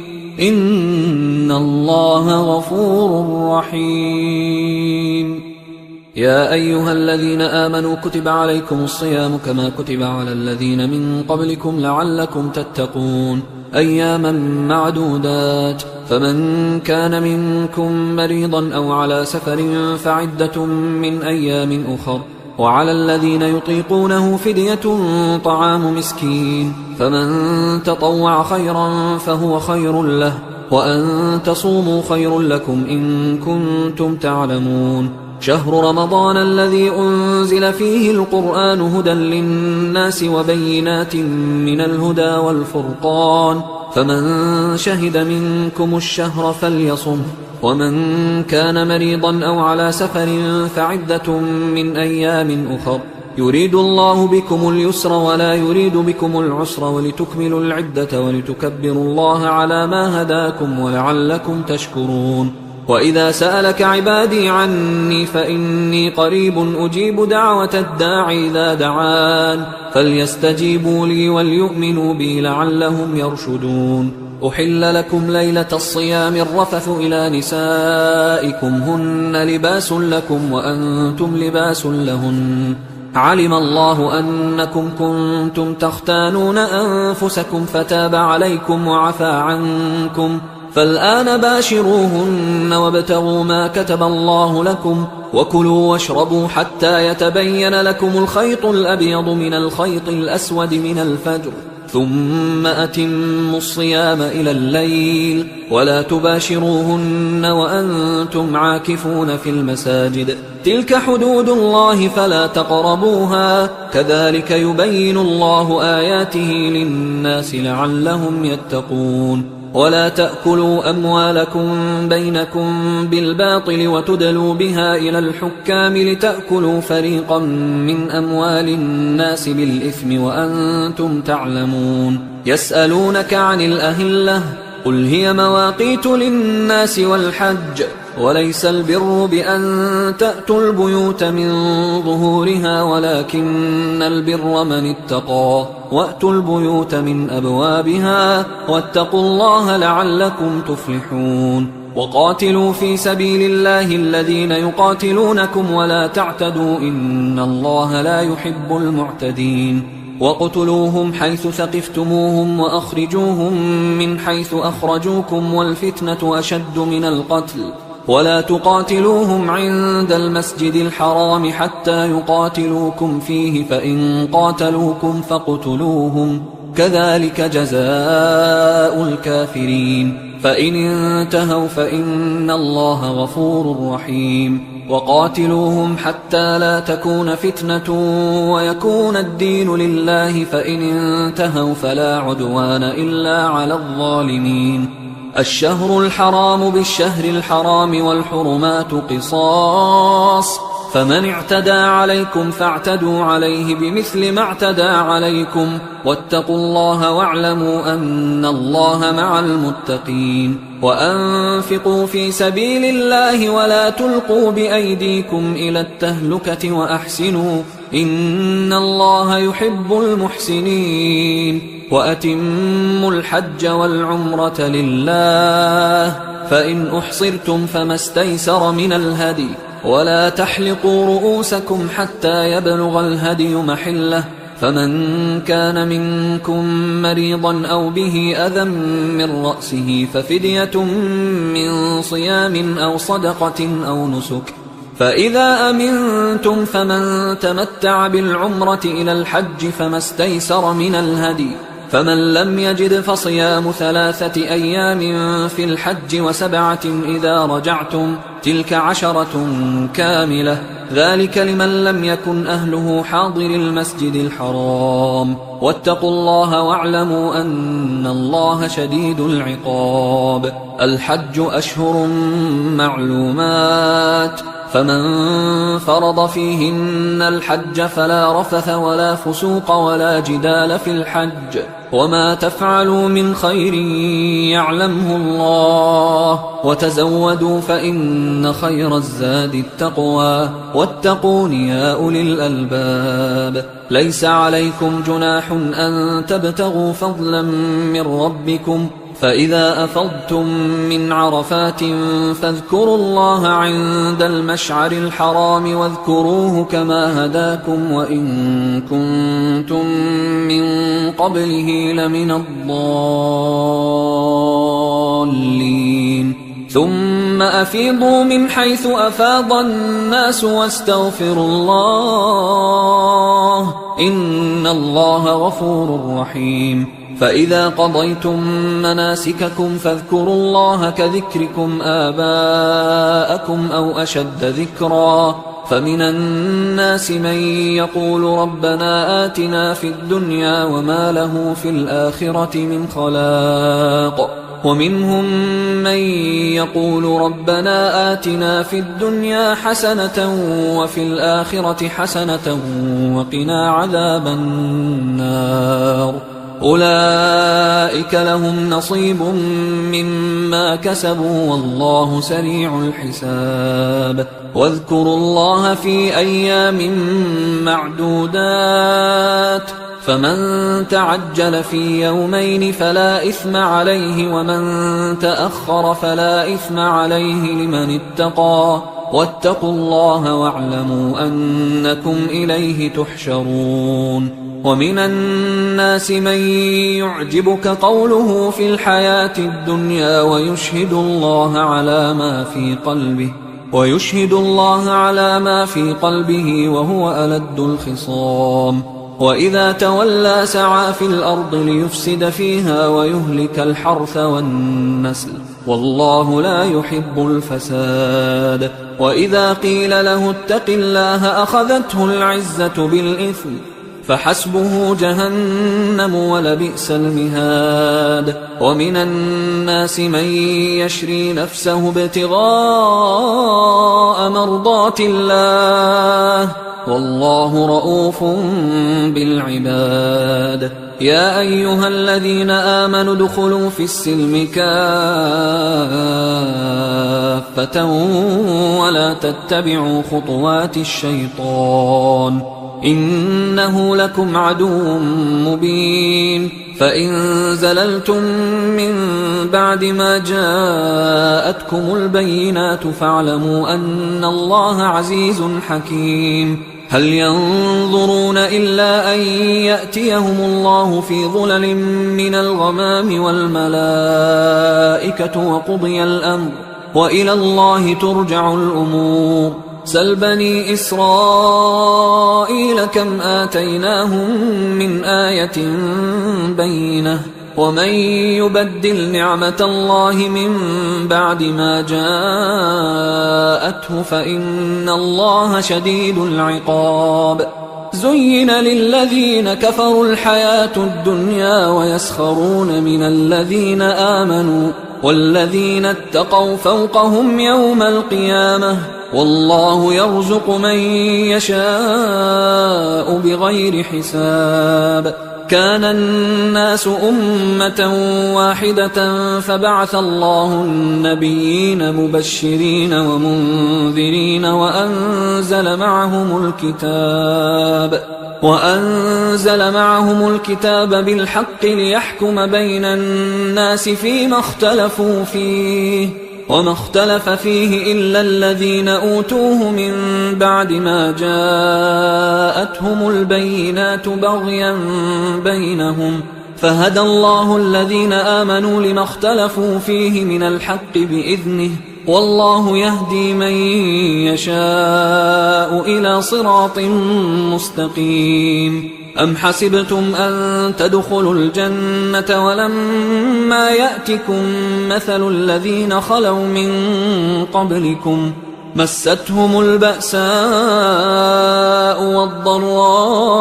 إن الله غفور رحيم. يا أيها الذين آمنوا كتب عليكم الصيام كما كتب على الذين من قبلكم لعلكم تتقون أياما معدودات، فمن كان منكم مريضا أو على سفر فعدة من أيام أخر، وعلى الذين يطيقونه فدية طعام مسكين، فمن تطوع خيرا فهو خير له، وأن تصوموا خير لكم إن كنتم تعلمون. شهر رمضان الذي أنزل فيه القرآن هدى للناس وبينات من الهدى والفرقان، فمن شهد منكم الشهر فليصمه، ومن كان مريضا أو على سفر فعدة من أيام أخر، يريد الله بكم اليسر ولا يريد بكم العسر ولتكملوا العدة ولتكبروا الله على ما هداكم ولعلكم تشكرون. وإذا سألك عبادي عني فإني قريب أجيب دعوة الداعي إذا دعان، فليستجيبوا لي وليؤمنوا بي لعلهم يرشدون. أحل لكم ليلة الصيام الرفث إلى نسائكم هن لباس لكم وأنتم لباس لهن، علم الله أنكم كنتم تختانون أنفسكم فتاب عليكم وعفى عنكم، فالآن باشروهن وابتغوا ما كتب الله لكم، وكلوا واشربوا حتى يتبين لكم الخيط الأبيض من الخيط الأسود من الفجر، ثم أتموا الصيام إلى الليل، ولا تباشروهن وأنتم عاكفون في المساجد، تلك حدود الله فلا تقربوها، كذلك يبين الله آياته للناس لعلهم يتقون. ولا تأكلوا أموالكم بينكم بالباطل وتدلوا بها إلى الحكام لتأكلوا فريقا من أموال الناس بالإثم وأنتم تعلمون. يسألونك عن الأهلة قل هي مواقيت للناس والحج، وليس البر بأن تأتوا البيوت من ظهورها ولكن البر من اتقى، وأتوا البيوت من أبوابها واتقوا الله لعلكم تفلحون. وقاتلوا في سبيل الله الذين يقاتلونكم ولا تعتدوا إن الله لا يحب المعتدين. وقتلوهم حيث ثقفتموهم وأخرجوهم من حيث أخرجوكم والفتنة أشد من القتل، ولا تقاتلوهم عند المسجد الحرام حتى يقاتلوكم فيه، فإن قاتلوكم فاقتلوهم، كذلك جزاء الكافرين، فإن انتهوا فإن الله غفور رحيم. وقاتلوهم حتى لا تكون فتنة ويكون الدين لله، فإن انتهوا فلا عدوان إلا على الظالمين. الشهر الحرام بالشهر الحرام والحرمات قصاص، فمن اعتدى عليكم فاعتدوا عليه بمثل ما اعتدى عليكم، واتقوا الله واعلموا أن الله مع المتقين. وأنفقوا في سبيل الله ولا تلقوا بأيديكم إلى التهلكة وأحسنوا إن الله يحب المحسنين. وأتموا الحج والعمرة لله، فإن أحصرتم فما استيسر من الهدي، ولا تحلقوا رؤوسكم حتى يبلغ الهدي محله، فمن كان منكم مريضا أو به أذى من رأسه ففدية من صيام أو صدقة أو نسك، فإذا أمنتم فمن تمتع بالعمرة إلى الحج فما استيسر من الهدي، فمن لم يجد فصيام 3 أيام في الحج و7 إذا رجعتم، تلك 10 كاملة، ذلك لمن لم يكن أهله حاضر المسجد الحرام. واتقوا الله واعلموا أن الله شديد العقاب. الحج أشهر معلومات، فمن فرض فيهن الحج فلا رفث ولا فسوق ولا جدال في الحج وما تفعلوا من خير يعلمه الله وتزودوا فإن خير الزاد التقوى واتقون يا أولي الألباب ليس عليكم جناح أن تبتغوا فضلا من ربكم فإذا أفضتم من عرفات فاذكروا الله عند المشعر الحرام واذكروه كما هداكم وإن كنتم من قبله لمن الضالين ثم أفيضوا من حيث أفاض الناس واستغفروا الله إن الله غفور رحيم فإذا قضيتم مناسككم فاذكروا الله كذكركم آباءكم أو أشد ذكرا فمن الناس من يقول ربنا آتنا في الدنيا وما له في الآخرة من خلاق ومنهم من يقول ربنا آتنا في الدنيا حسنة وفي الآخرة حسنة وقنا عذاب النار أولئك لهم نصيب مما كسبوا والله سريع الحساب واذكروا الله في أيام معدودات فمن تعجل في يومين فلا إثم عليه ومن تأخر فلا إثم عليه لمن اتقى واتقوا الله واعلموا أنكم إليه تحشرون ومن الناس من يعجبك قوله في الحياة الدنيا ويشهد الله على ما في قلبه وهو ألد الخصام وإذا تولى سعى في الأرض ليفسد فيها ويهلك الحرث والنسل والله لا يحب الفساد وإذا قيل له اتق الله أخذته العزة بالإثم فحسبه جهنم ولبئس المهاد ومن الناس من يشري نفسه ابتغاء مرضات الله والله رؤوف بالعباد يا أيها الذين آمنوا ادخلوا في السلم كافة ولا تتبعوا خطوات الشيطان إنه لكم عدو مبين فإن زللتم من بعد ما جاءتكم البينات فاعلموا أن الله عزيز حكيم هل ينظرون إلا أن يأتيهم الله في ظلل من الغمام والملائكة وقضي الأمر وإلى الله ترجع الأمور سل بني إسرائيل كم آتيناهم من آية بينة ومن يبدل نعمة الله من بعد ما جاءته فإن الله شديد العقاب زين للذين كفروا الحياة الدنيا ويسخرون من الذين آمنوا والذين اتقوا فوقهم يوم القيامة والله يرزق من يشاء بغير حساب كان الناس أمة واحدة فبعث الله النبيين مبشرين ومنذرين وأنزل معهم الكتاب بالحق ليحكم بين الناس فيما اختلفوا فيه وما اختلف فيه إلا الذين أوتوه من بعد ما جاءتهم البينات بغيا بينهم فهدى الله الذين آمنوا لما اختلفوا فيه من الحق بإذنه والله يهدي من يشاء إلى صراط مستقيم أم حسبتم أن تدخلوا الجنة ولما يأتكم مثل الذين خلوا من قبلكم مستهم البأساء والضراء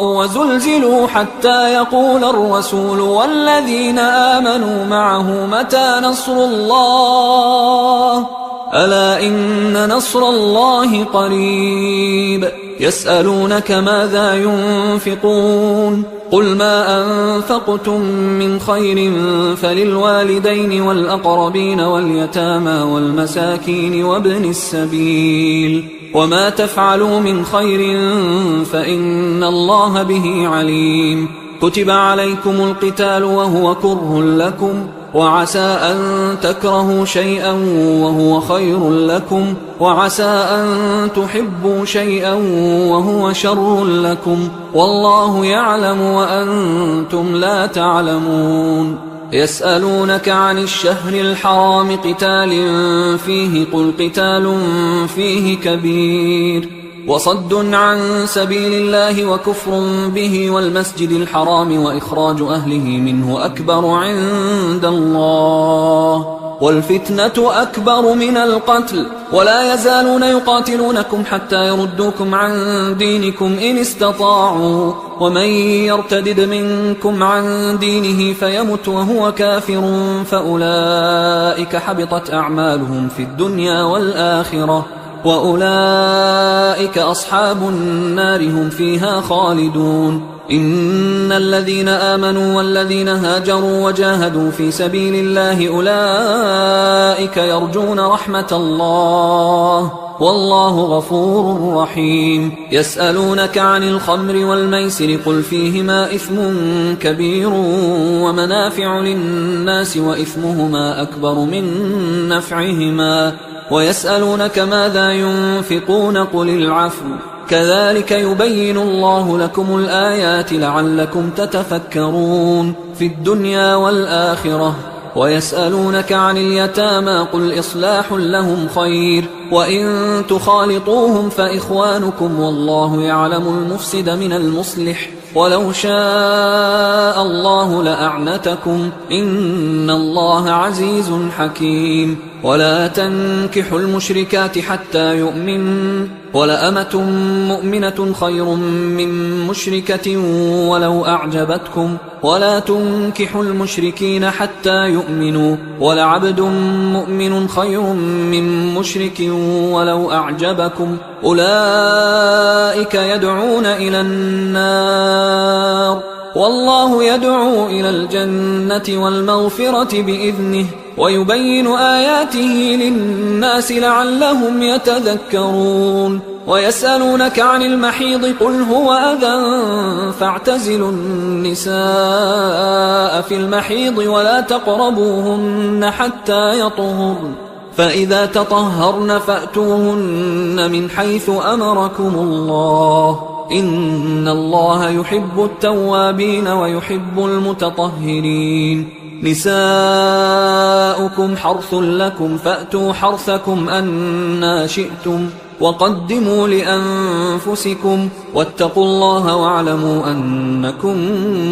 وزلزلوا حتى يقول الرسول والذين آمنوا معه متى نصر الله ألا إن نصر الله قريب يسألونك ماذا ينفقون قل ما أنفقتم من خير فللوالدين والأقربين واليتامى والمساكين وابن السبيل وما تفعلوا من خير فإن الله به عليم كتب عليكم القتال وهو كره لكم وعسى أن تكرهوا شيئا وهو خير لكم وعسى أن تحبوا شيئا وهو شر لكم والله يعلم وأنتم لا تعلمون يسألونك عن الشهر الحرام قتال فيه قل قتال فيه كبير وصد عن سبيل الله وكفر به والمسجد الحرام وإخراج أهله منه أكبر عند الله والفتنة أكبر من القتل ولا يزالون يقاتلونكم حتى يردوكم عن دينكم إن استطاعوا ومن يرتدد منكم عن دينه فيمت وهو كافر فأولئك حبطت أعمالهم في الدنيا والآخرة وأولئك أصحاب النار هم فيها خالدون إن الذين آمنوا والذين هاجروا وجاهدوا في سبيل الله أولئك يرجون رحمة الله والله غفور رحيم يسألونك عن الخمر والميسر قل فيهما إثم كبير ومنافع للناس وإثمهما أكبر من نفعهما ويسألونك ماذا ينفقون قل العفو كذلك يبين الله لكم الآيات لعلكم تتفكرون في الدنيا والآخرة ويسألونك عن اليتامى قل إصلاح لهم خير وإن تخالطوهم فإخوانكم والله يعلم المفسد من المصلح ولو شاء الله لأعنتكم إن الله عزيز حكيم ولا تنكحوا المشركات حتى يؤمنوا ولأمة مؤمنة خير من مشركة ولو أعجبتكم ولا تنكحوا المشركين حتى يؤمنوا ولعبد مؤمن خير من مشرك ولو أعجبكم أولئك يدعون إلى النار والله يدعو إلى الجنة والمغفرة بإذنه ويبين آياته للناس لعلهم يتذكرون ويسألونك عن المحيض قل هو أذى فاعتزلوا النساء في المحيض ولا تقربوهن حتى يطهرن فإذا تطهرن فأتوهن من حيث أمركم الله إن الله يحب التوابين ويحب المتطهرين نساؤكم حرث لكم فأتوا حرثكم أنى شئتم وقدموا لأنفسكم واتقوا الله واعلموا أنكم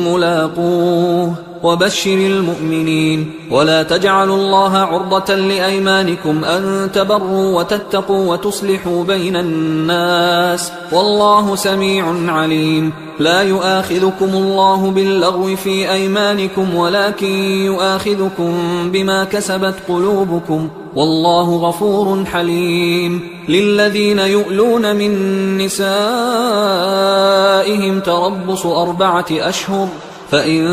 ملاقوه وبشر المؤمنين ولا تجعلوا الله عرضة لأيمانكم أن تبروا وتتقوا وتصلحوا بين الناس والله سميع عليم لا يؤاخذكم الله باللغو في أيمانكم ولكن يؤاخذكم بما كسبت قلوبكم والله غفور حليم للذين يؤلون من نسائهم تربص 4 أشهر فإن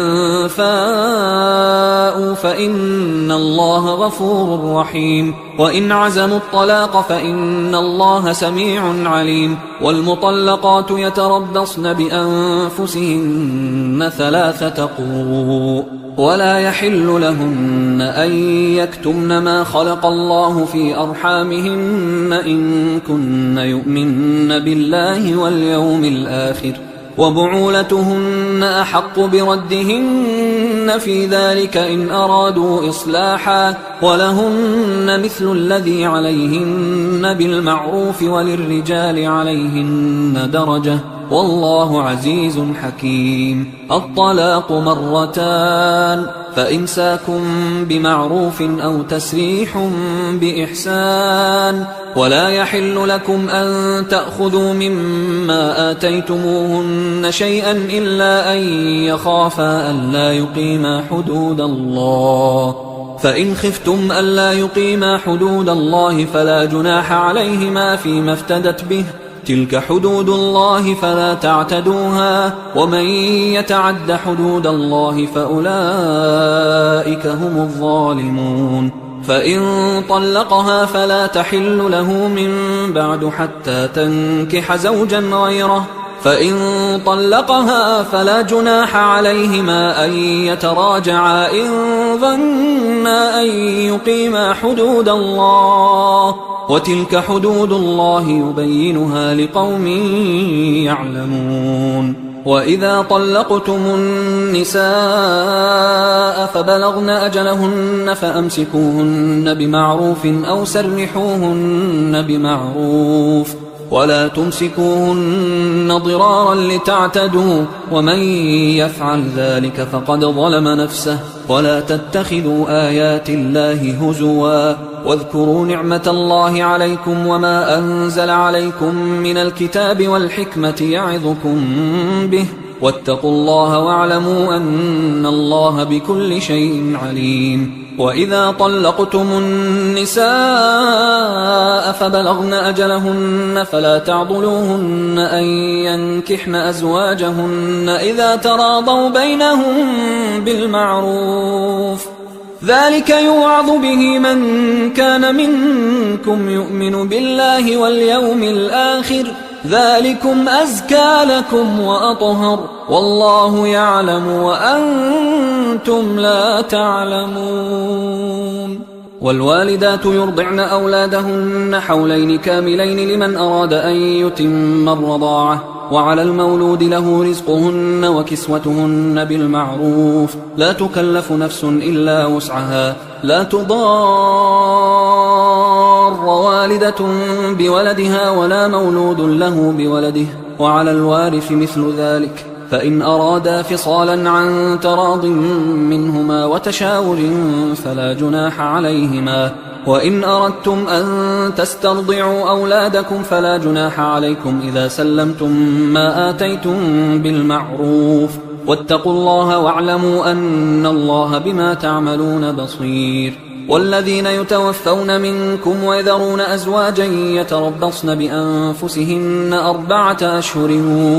فاءوا فإن الله غفور رحيم وإن عزموا الطلاق فإن الله سميع عليم والمطلقات يتربصن بأنفسهن 3 قروء ولا يحل لهن أن يكتمن ما خلق الله في أرحامهن إن كن يؤمن بالله واليوم الآخر وبعولتهن أحق بردهن في ذلك إن أرادوا إصلاحا ولهن مثل الذي عليهن بالمعروف وللرجال عليهن درجة والله عزيز حكيم الطلاق 2 فإمساك بمعروف أو تسريح بإحسان ولا يحل لكم أن تأخذوا مما آتيتموهن شيئا إلا أن يخافا ألا يقيما حدود الله فإن خفتم ألا يقيما حدود الله فلا جناح عليهما فيما افتدت به، تلك حدود الله فلا تعتدوها، ومن يتعد حدود الله فأولئك هم الظالمون. فإن طلقها فلا تحل له من بعد حتى تنكح زوجا غيره، فإن طلقها فلا جناح عليهما أن يتراجعا إن ظنا أن يقيما حدود الله، وتلك حدود الله يبينها لقوم يعلمون. وإذا طلقتم النساء فبلغن أجلهن فأمسكوهن بمعروف أو سرحوهن بمعروف، ولا تمسكوهن ضرارا لتعتدوا، ومن يفعل ذلك فقد ظلم نفسه. ولا تتخذوا آيات الله هزوا، واذكروا نعمة الله عليكم وما أنزل عليكم من الكتاب والحكمة يعظكم به، واتقوا الله واعلموا أن الله بكل شيء عليم. وإذا طلقتم النساء فبلغن أجلهن فلا تعضلوهن أن ينكحن أزواجهن إذا تراضوا بينهم بالمعروف، ذلك يوعظ به من كان منكم يؤمن بالله واليوم الآخر، ذلكم أزكى لكم وأطهر، والله يعلم وأنتم لا تعلمون. والوالدات يرضعن أولادهن حولين كاملين لمن أراد أن يتم الرضاعة، وعلى المولود له رزقهن وكسوتهن بالمعروف، لا تكلف نفس إلا وسعها، لا تضار والدة بولدها ولا مولود له بولده، وعلى الوارث مثل ذلك، فإن أرادا فصالا عن تراض منهما وتشاور فلا جناح عليهما. وإن أردتم أن تسترضعوا أولادكم فلا جناح عليكم إذا سلمتم ما آتيتم بالمعروف، واتقوا الله واعلموا أن الله بما تعملون بصير. والذين يتوفون منكم ويذرون أزواجا يتربصن بأنفسهن 4 أشهر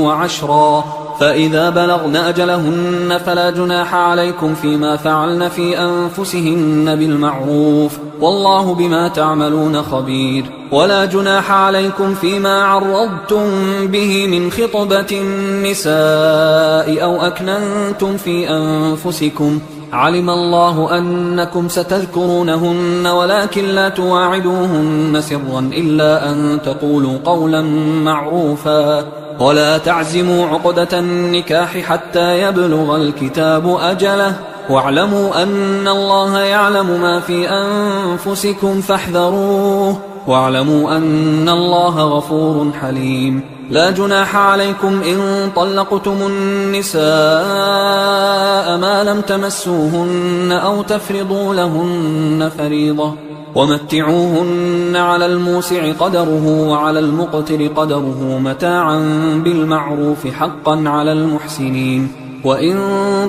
وعشرا، فإذا بلغن أجلهن فلا جناح عليكم فيما فعلن في أنفسهن بالمعروف، والله بما تعملون خبير. ولا جناح عليكم فيما عرضتم به من خطبة النساء أو أكننتم في أنفسكم، علم الله أنكم ستذكرونهن ولكن لا تواعدوهن سرا إلا أن تقولوا قولا معروفا، ولا تعزموا عقدة النكاح حتى يبلغ الكتاب أجله، واعلموا أن الله يعلم ما في أنفسكم فاحذروه، واعلموا أن الله غفور حليم. لا جناح عليكم إن طلقتم النساء ما لم تمسوهن أو تفرضوا لهن فريضة، ومتعوهن على الموسع قدره وعلى المقتر قدره متاعا بالمعروف حقا على المحسنين. وإن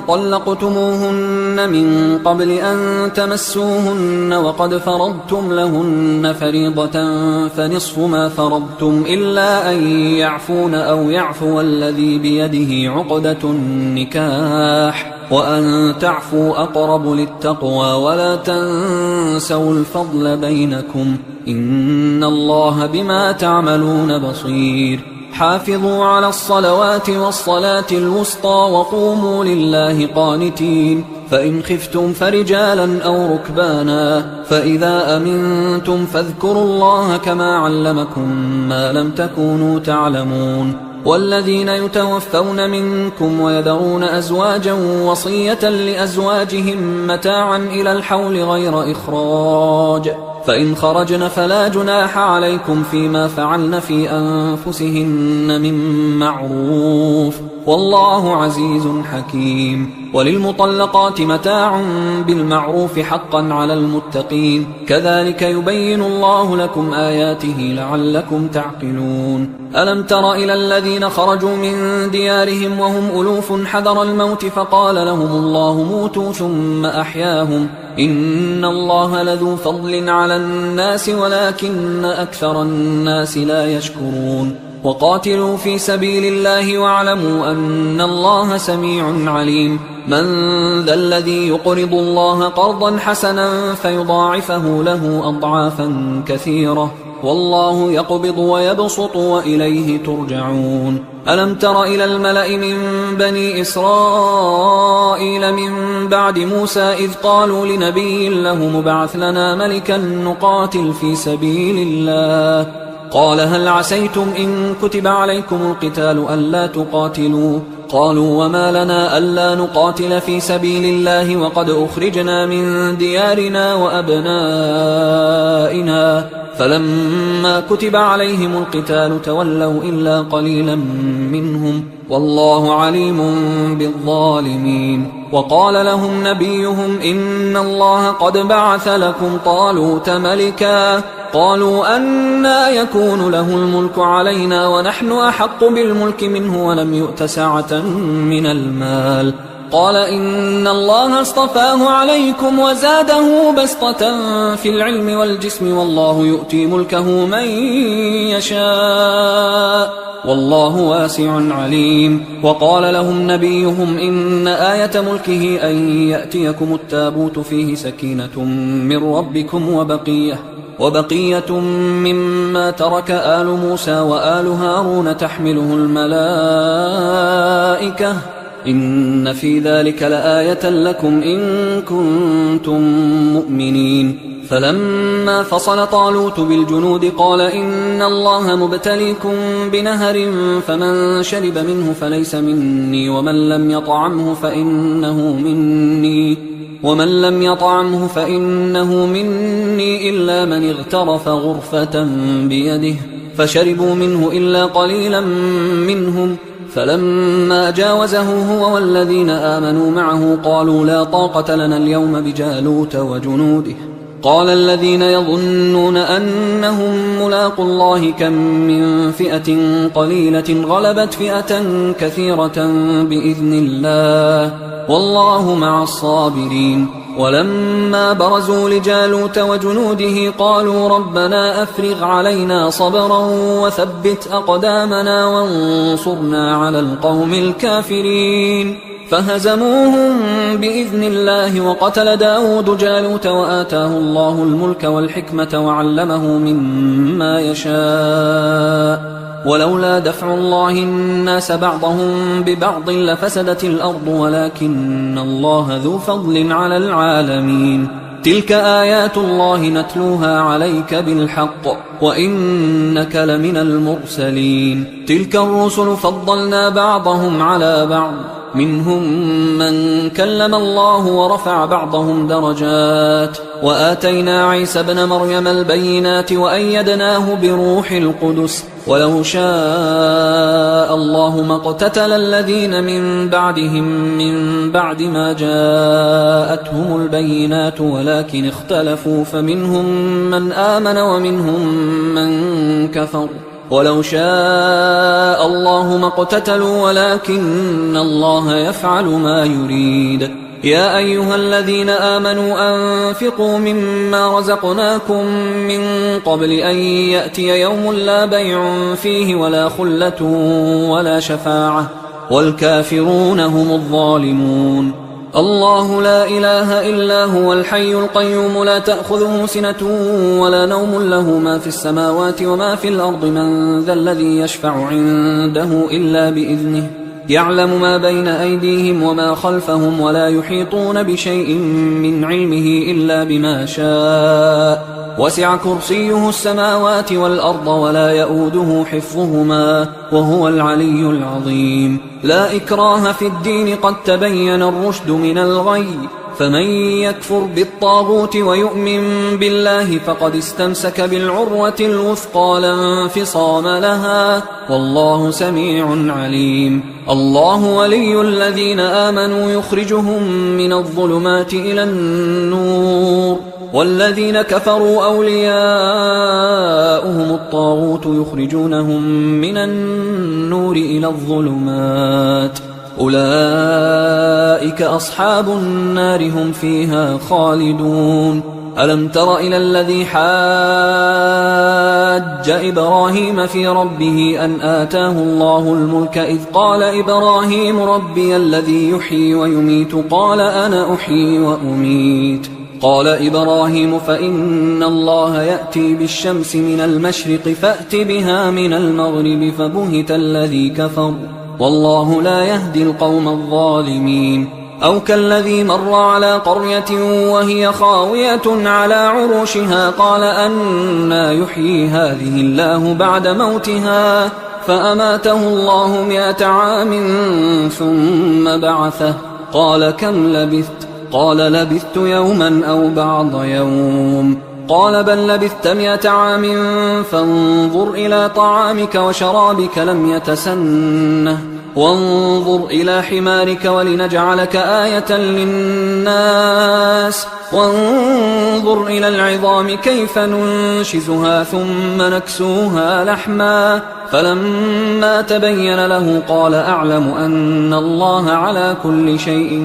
طلقتموهن من قبل أن تمسوهن وقد فرضتم لهن فريضة فنصف ما فرضتم إلا أن يعفون أو يعفو الذي بيده عقدة النكاح، وأن تعفوا أقرب للتقوى، ولا تنسوا الفضل بينكم، إن الله بما تعملون بصير. حافظوا على الصلوات والصلاة الوسطى وقوموا لله قانتين، فإن خفتم فرجالا أو ركبانا، فإذا أمنتم فاذكروا الله كما علمكم ما لم تكونوا تعلمون. والذين يتوفون منكم ويذرون أزواجا وصية لأزواجهم متاعا إلى الحول غير إخراج، فإن خرجن فلا جناح عليكم فيما فعلن في أنفسهن من معروف، والله عزيز حكيم. وللمطلقات متاع بالمعروف حقا على المتقين، كذلك يبين الله لكم آياته لعلكم تعقلون. ألم تر إلى الذين خرجوا من ديارهم وهم ألوف حذر الموت فقال لهم الله موتوا ثم أحياهم، إن الله لذو فضل على الناس ولكن أكثر الناس لا يشكرون وقاتلوا في سبيل الله واعلموا أن الله سميع عليم من ذا الذي يقرض الله قرضا حسنا فيضاعفه له أضعافا كثيرة والله يقبض ويبسط وإليه ترجعون ألم تر إلى الملأ من بني إسرائيل من بعد موسى إذ قالوا لنبي له مبعث لنا ملكا نقاتل في سبيل الله قال هل عسيتم إن كتب عليكم القتال ألا تقاتلوا قالوا وما لنا ألا نقاتل في سبيل الله وقد أخرجنا من ديارنا وأبنائنا فلما كتب عليهم القتال تولوا إلا قليلا منهم والله عليم بالظالمين وقال لهم نبيهم إن الله قد بعث لكم طالوت ملكا قالوا أنى يكون له الملك علينا ونحن أحق بالملك منه ولم يؤت سعة من المال قال إن الله اصطفاه عليكم وزاده بسطة في العلم والجسم والله يؤتي ملكه من يشاء والله واسع عليم وقال لهم نبيهم إن آية ملكه أن يأتيكم التابوت فيه سكينة من ربكم وبقية مما ترك آل موسى وآل هارون تحمله الملائكة إن في ذلك لآية لكم إن كنتم مؤمنين فلما فصل طالوت بالجنود قال إن الله مبتليكم بنهر فمن شرب منه فليس مني ومن لم يطعمه فإنه مني إلا من اغترف غرفة بيده فشربوا منه إلا قليلا منهم فلما جاوزه هو والذين آمنوا معه قالوا لا طاقة لنا اليوم بجالوت وجنوده قال الذين يظنون أنهم ملاقوا الله كم من فئة قليلة غلبت فئة كثيرة بإذن الله والله مع الصابرين ولما برزوا لجالوت وجنوده قالوا ربنا أفرغ علينا صبرا وثبت أقدامنا وانصرنا على القوم الكافرين فهزموهم بإذن الله وقتل داود جالوت وآتاه الله الملك والحكمة وعلمه مما يشاء ولولا دفع الله الناس بعضهم ببعض لفسدت الأرض ولكن الله ذو فضل على العالمين تلك آيات الله نتلوها عليك بالحق وإنك لمن المرسلين تلك الرسل فضلنا بعضهم على بعض منهم من كلم الله ورفع بعضهم درجات وآتينا عيسى ابن مريم البينات وأيدناه بروح القدس ولو شاء الله ما اقتتل الذين من بعدهم من بعد ما جاءتهم البينات ولكن اختلفوا فمنهم من آمن ومنهم من كفر ولو شاء الله ما اقتتلوا ولكن الله يفعل ما يريد يا أيها الذين آمنوا أنفقوا مما رزقناكم من قبل أن يأتي يوم لا بيع فيه ولا خلة ولا شفاعة والكافرون هم الظالمون الله لا إله إلا هو الحي القيوم لا تأخذه سنة ولا نوم له ما في السماوات وما في الأرض من ذا الذي يشفع عنده إلا بإذنه يعلم ما بين أيديهم وما خلفهم ولا يحيطون بشيء من علمه إلا بما شاء وسع كرسيه السماوات والأرض ولا يؤوده حفظهما وهو العلي العظيم لا إكراه في الدين قد تبين الرشد من الغي فمن يكفر بالطاغوت ويؤمن بالله فقد استمسك بالعروة الوثقى لا انفصام لها والله سميع عليم الله ولي الذين آمنوا يخرجهم من الظلمات إلى النور والذين كفروا أولياؤهم الطاغوت يخرجونهم من النور إلى الظلمات أولئك أصحاب النار هم فيها خالدون. ألم تر إلى الذي حاج إبراهيم في ربه أن آتاه الله الملك إذ قال إبراهيم ربي الذي يحيي ويميت قال أنا أحيي وأميت. قال إبراهيم فإن الله يأتي بالشمس من المشرق فأت بها من المغرب فبهت الذي كفر والله لا يهدي القوم الظالمين. أو كالذي مر على قرية وهي خاوية على عروشها قال أنى يحيي هذه الله بعد موتها فأماته الله 100 عام ثم بعثه قال كم لبثت؟ قال لبثت يوما أو بعض يوم. قال بل لبثت 100 عام فانظر إلى طعامك وشرابك لم يتسنه وانظر إلى حمارك ولنجعلك آية للناس وانظر إلى العظام كيف ننشزها ثم نكسوها لحما فلما تبين له قال أعلم أن الله على كل شيء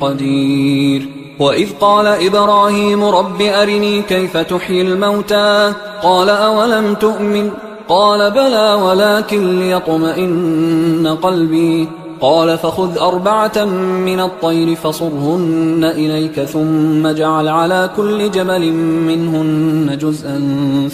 قدير. وإذ قال إبراهيم رب أرني كيف تحيي الموتى قال أولم تؤمن قال بلى ولكن ليطمئن قلبي قال فخذ 4 من الطير فصرهن إليك ثم اجعل على كل جبل منهن جزءا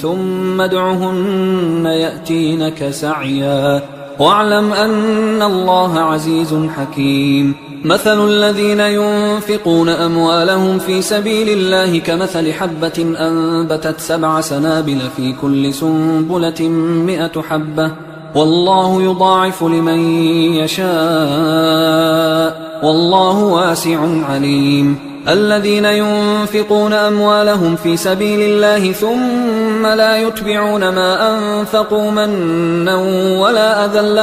ثم ادعهن يأتينك سعيا واعلم أن الله عزيز حكيم. مثل الذين ينفقون أموالهم في سبيل الله كمثل حبة أنبتت 7 سنابل في كل سنبلة 100 حبة والله يضاعف لمن يشاء والله واسع عليم. الذين ينفقون أموالهم في سبيل الله ثم لا يتبعون ما أنفقوا منا ولا أذى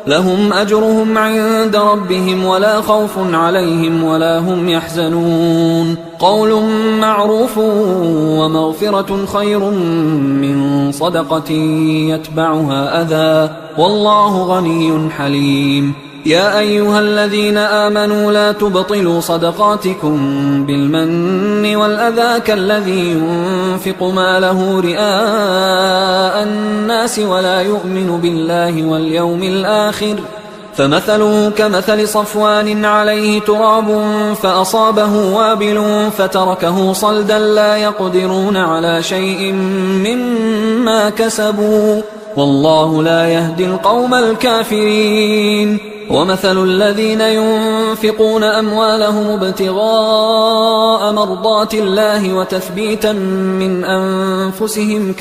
لهم أجرهم عند ربهم ولا خوف عليهم ولا هم يحزنون. قول معروف ومغفرة خير من صدقة يتبعها أذى والله غني حليم. يا أيها الذين آمنوا لا تبطلوا صدقاتكم بالمن والأذى كالذي ينفق ماله رئاء الناس ولا يؤمن بالله واليوم الآخر فمثله كمثل صفوان عليه تراب فأصابه وابل فتركه صلدا لا يقدرون على شيء مما كسبوا والله لا يهدي القوم الكافرين. ومثل الذين ينفقون أموالهم ابتغاء مرضات الله وتثبيتا من أنفسهم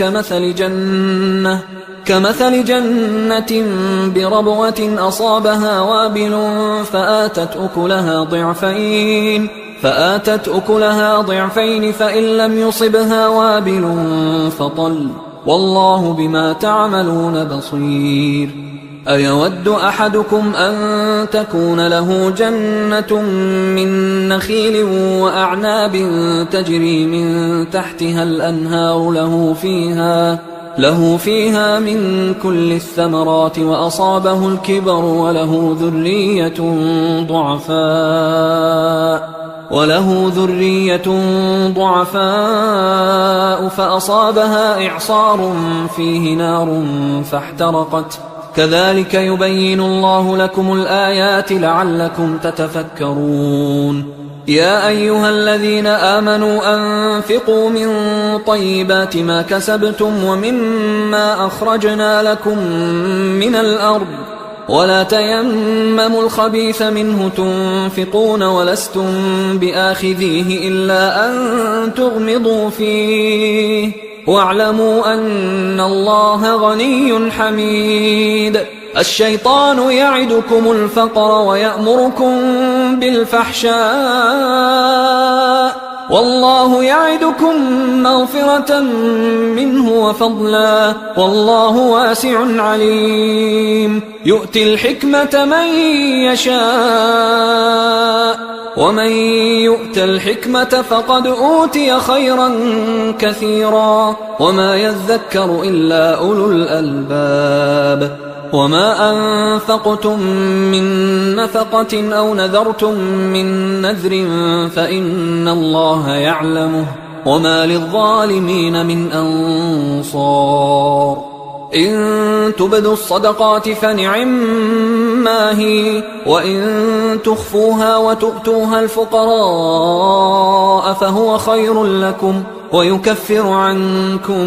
كمثل جنة بربوة أصابها وابل فآتت أكلها ضعفين فإن لم يصبها وابل فطل والله بما تعملون بصير. أيود أحدكم أن تكون له جنة من نخيل وأعناب تجري من تحتها الأنهار له فيها من كل الثمرات وأصابه الكبر وله ذرية ضعفاء فأصابها إعصار فيه نار فاحترقت كذلك يبين الله لكم الآيات لعلكم تتفكرون. يا أيها الذين آمنوا أنفقوا من طيبات ما كسبتم ومما أخرجنا لكم من الأرض ولا تيمموا الخبيث منه تنفقون ولستم بآخذيه إلا أن تغمضوا فيه واعلموا أن الله غني حميد. الشيطان يعدكم الفقر ويأمركم بالفحشاء والله يعدكم مغفرة منه وفضلا والله واسع عليم. يؤتي الحكمة من يشاء ومن يؤت الحكمة فقد أوتي خيرا كثيرا وما يذكر إلا أولو الألباب. وما أنفقتم من نفقة أو نذرتم من نذر فإن الله يعلمه وما للظالمين من أنصار إن تبدوا الصدقات فنعما هي وإن تخفوها وتؤتوها الفقراء فهو خير لكم ويكفر عنكم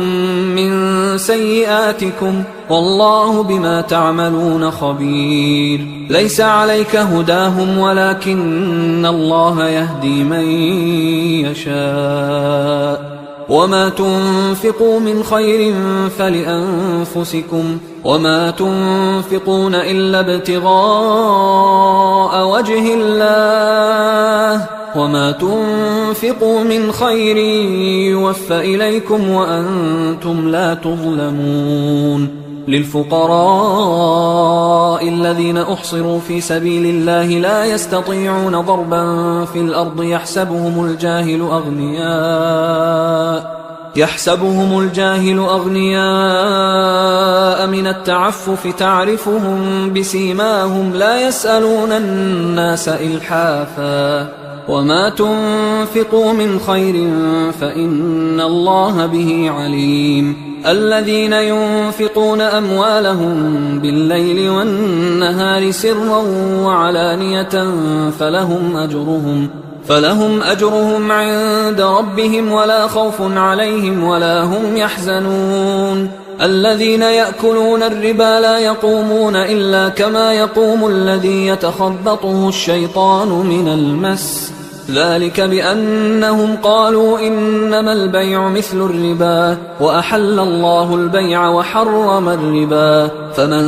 من سيئاتكم والله بما تعملون خبير ليس عليك هداهم ولكن الله يهدي من يشاء وما تنفقوا من خير فلأنفسكم وما تنفقون إلا ابتغاء وجه الله وما تنفقوا من خير يوفى إليكم وأنتم لا تظلمون للفقراء الذين أحصروا في سبيل الله لا يستطيعون ضربا في الأرض يحسبهم الجاهل أغنياء من التعفف تعرفهم بسيماهم لا يسألون الناس إلحافا وما تنفقوا من خير فإن الله به عليم الذين ينفقون أموالهم بالليل والنهار سرا وعلانية فلهم أجرهم عند ربهم ولا خوف عليهم ولا هم يحزنون الذين يأكلون الربا لا يقومون إلا كما يقوم الذي يتخبطه الشيطان من المس ذلك بأنهم قالوا إنما البيع مثل الربا وأحل الله البيع وحرم الربا فمن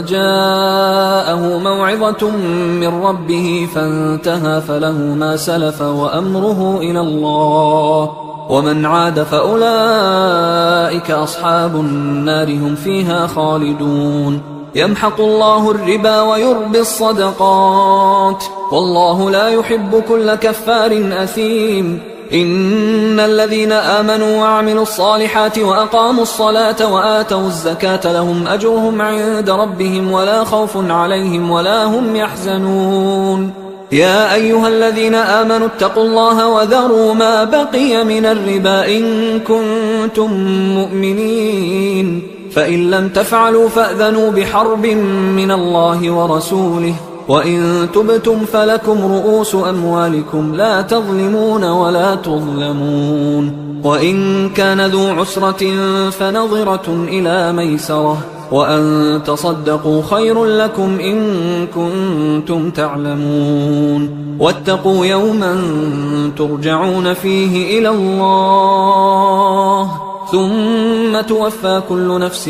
جاءه موعظة من ربه فانتهى فله ما سلف وأمره إلى الله ومن عاد فأولئك أصحاب النار هم فيها خالدون يمحق الله الربا ويربي الصدقات والله لا يحب كل كفار أثيم إن الذين آمنوا وعملوا الصالحات وأقاموا الصلاة وآتوا الزكاة لهم أجرهم عند ربهم ولا خوف عليهم ولا هم يحزنون يا أيها الذين آمنوا اتقوا الله وذروا ما بقي من الربا إن كنتم مؤمنين فإن لم تفعلوا فأذنوا بحرب من الله ورسوله وإن تبتم فلكم رؤوس أموالكم لا تظلمون ولا تظلمون وإن كان ذو عسرة فنظرة إلى ميسرة وأن تصدقوا خير لكم إن كنتم تعلمون واتقوا يوما ترجعون فيه إلى الله ثم توفى كل نفس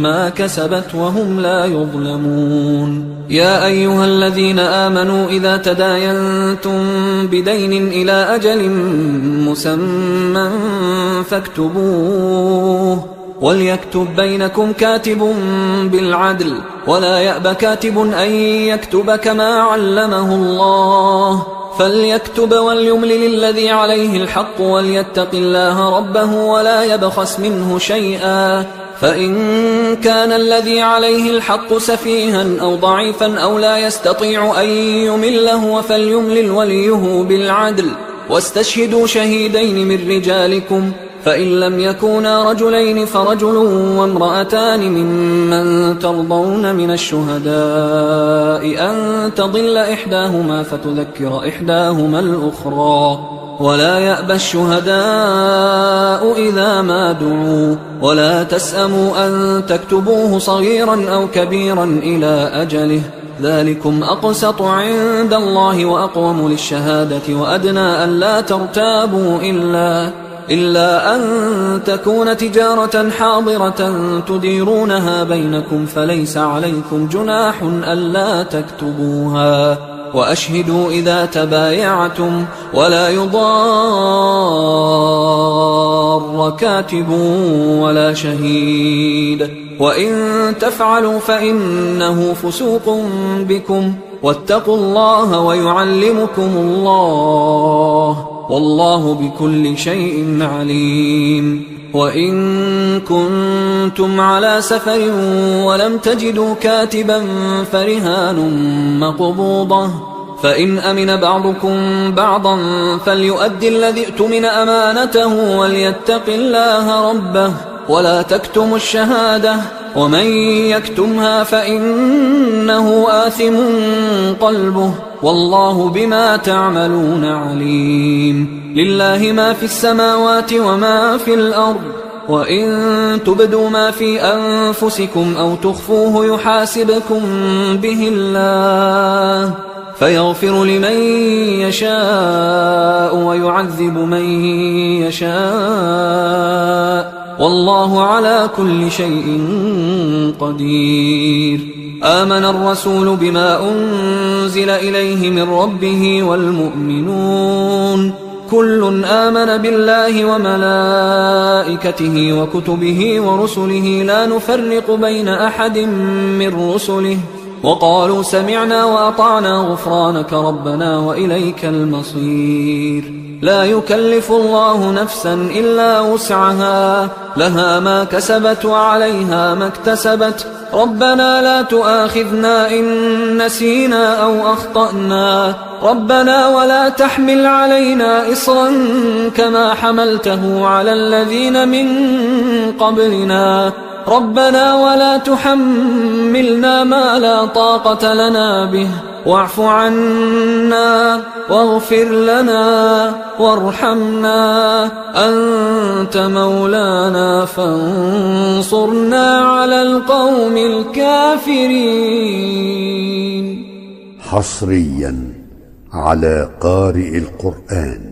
ما كسبت وهم لا يظلمون يا أيها الذين آمنوا إذا تداينتم بدين إلى أجل مسمى فاكتبوه وليكتب بينكم كاتب بالعدل ولا يأب كاتب أن يكتب كما علمه الله فليكتب وليملل الذي عليه الحق وليتق الله ربه ولا يبخس منه شيئا فإن كان الذي عليه الحق سفيها أو ضعيفا أو لا يستطيع أن يمله فليملل وليه بالعدل واستشهدوا شهيدين من رجالكم فإن لم يكونا رجلين فرجل وامرأتان ممن ترضون من الشهداء أن تضل إحداهما فتذكر إحداهما الأخرى ولا يأبى الشهداء إذا ما دعوا ولا تسأموا أن تكتبوه صغيرا أو كبيرا إلى أجله ذلكم أقسط عند الله وأقوم للشهادة وأدنى أن لا ترتابوا إلا أن تكون تجارة حاضرة تديرونها بينكم فليس عليكم جناح ألا تكتبوها وأشهدوا إذا تبايعتم ولا يضار كاتب ولا شهيد وإن تفعلوا فإنه فسوق بكم واتقوا الله ويعلمكم الله والله بكل شيء عليم وإن كنتم على سفر ولم تجدوا كاتبا فرهان مقبوضة، فإن أمن بعضكم بعضا فليؤدي الذي اؤتمن أمانته وليتق الله ربه ولا تكتموا الشهادة، ومن يكتمها فإنه آثم قلبه والله بما تعملون عليم. لله ما في السماوات وما في الأرض، وإن تبدوا ما في أنفسكم أو تخفوه يحاسبكم به الله فيغفر لمن يشاء ويعذب من يشاء والله على كل شيء قدير. آمن الرسول بما أنزل إليه من ربه والمؤمنون كل آمن بالله وملائكته وكتبه ورسله لا نفرق بين أحد من رسله وقالوا سمعنا وأطعنا غفرانك ربنا وإليك المصير. لا يكلف الله نفسا إلا وسعها، لها ما كسبت وعليها ما اكتسبت. ربنا لا تؤاخذنا إن نسينا أو أخطأنا، ربنا ولا تحمل علينا إصرا كما حملته على الذين من قبلنا، ربنا ولا تحملنا ما لا طاقة لنا به واعف عنا واغفر لنا وارحمنا أنت مولانا فانصرنا على القوم الكافرين. حصريا على قارئ القرآن.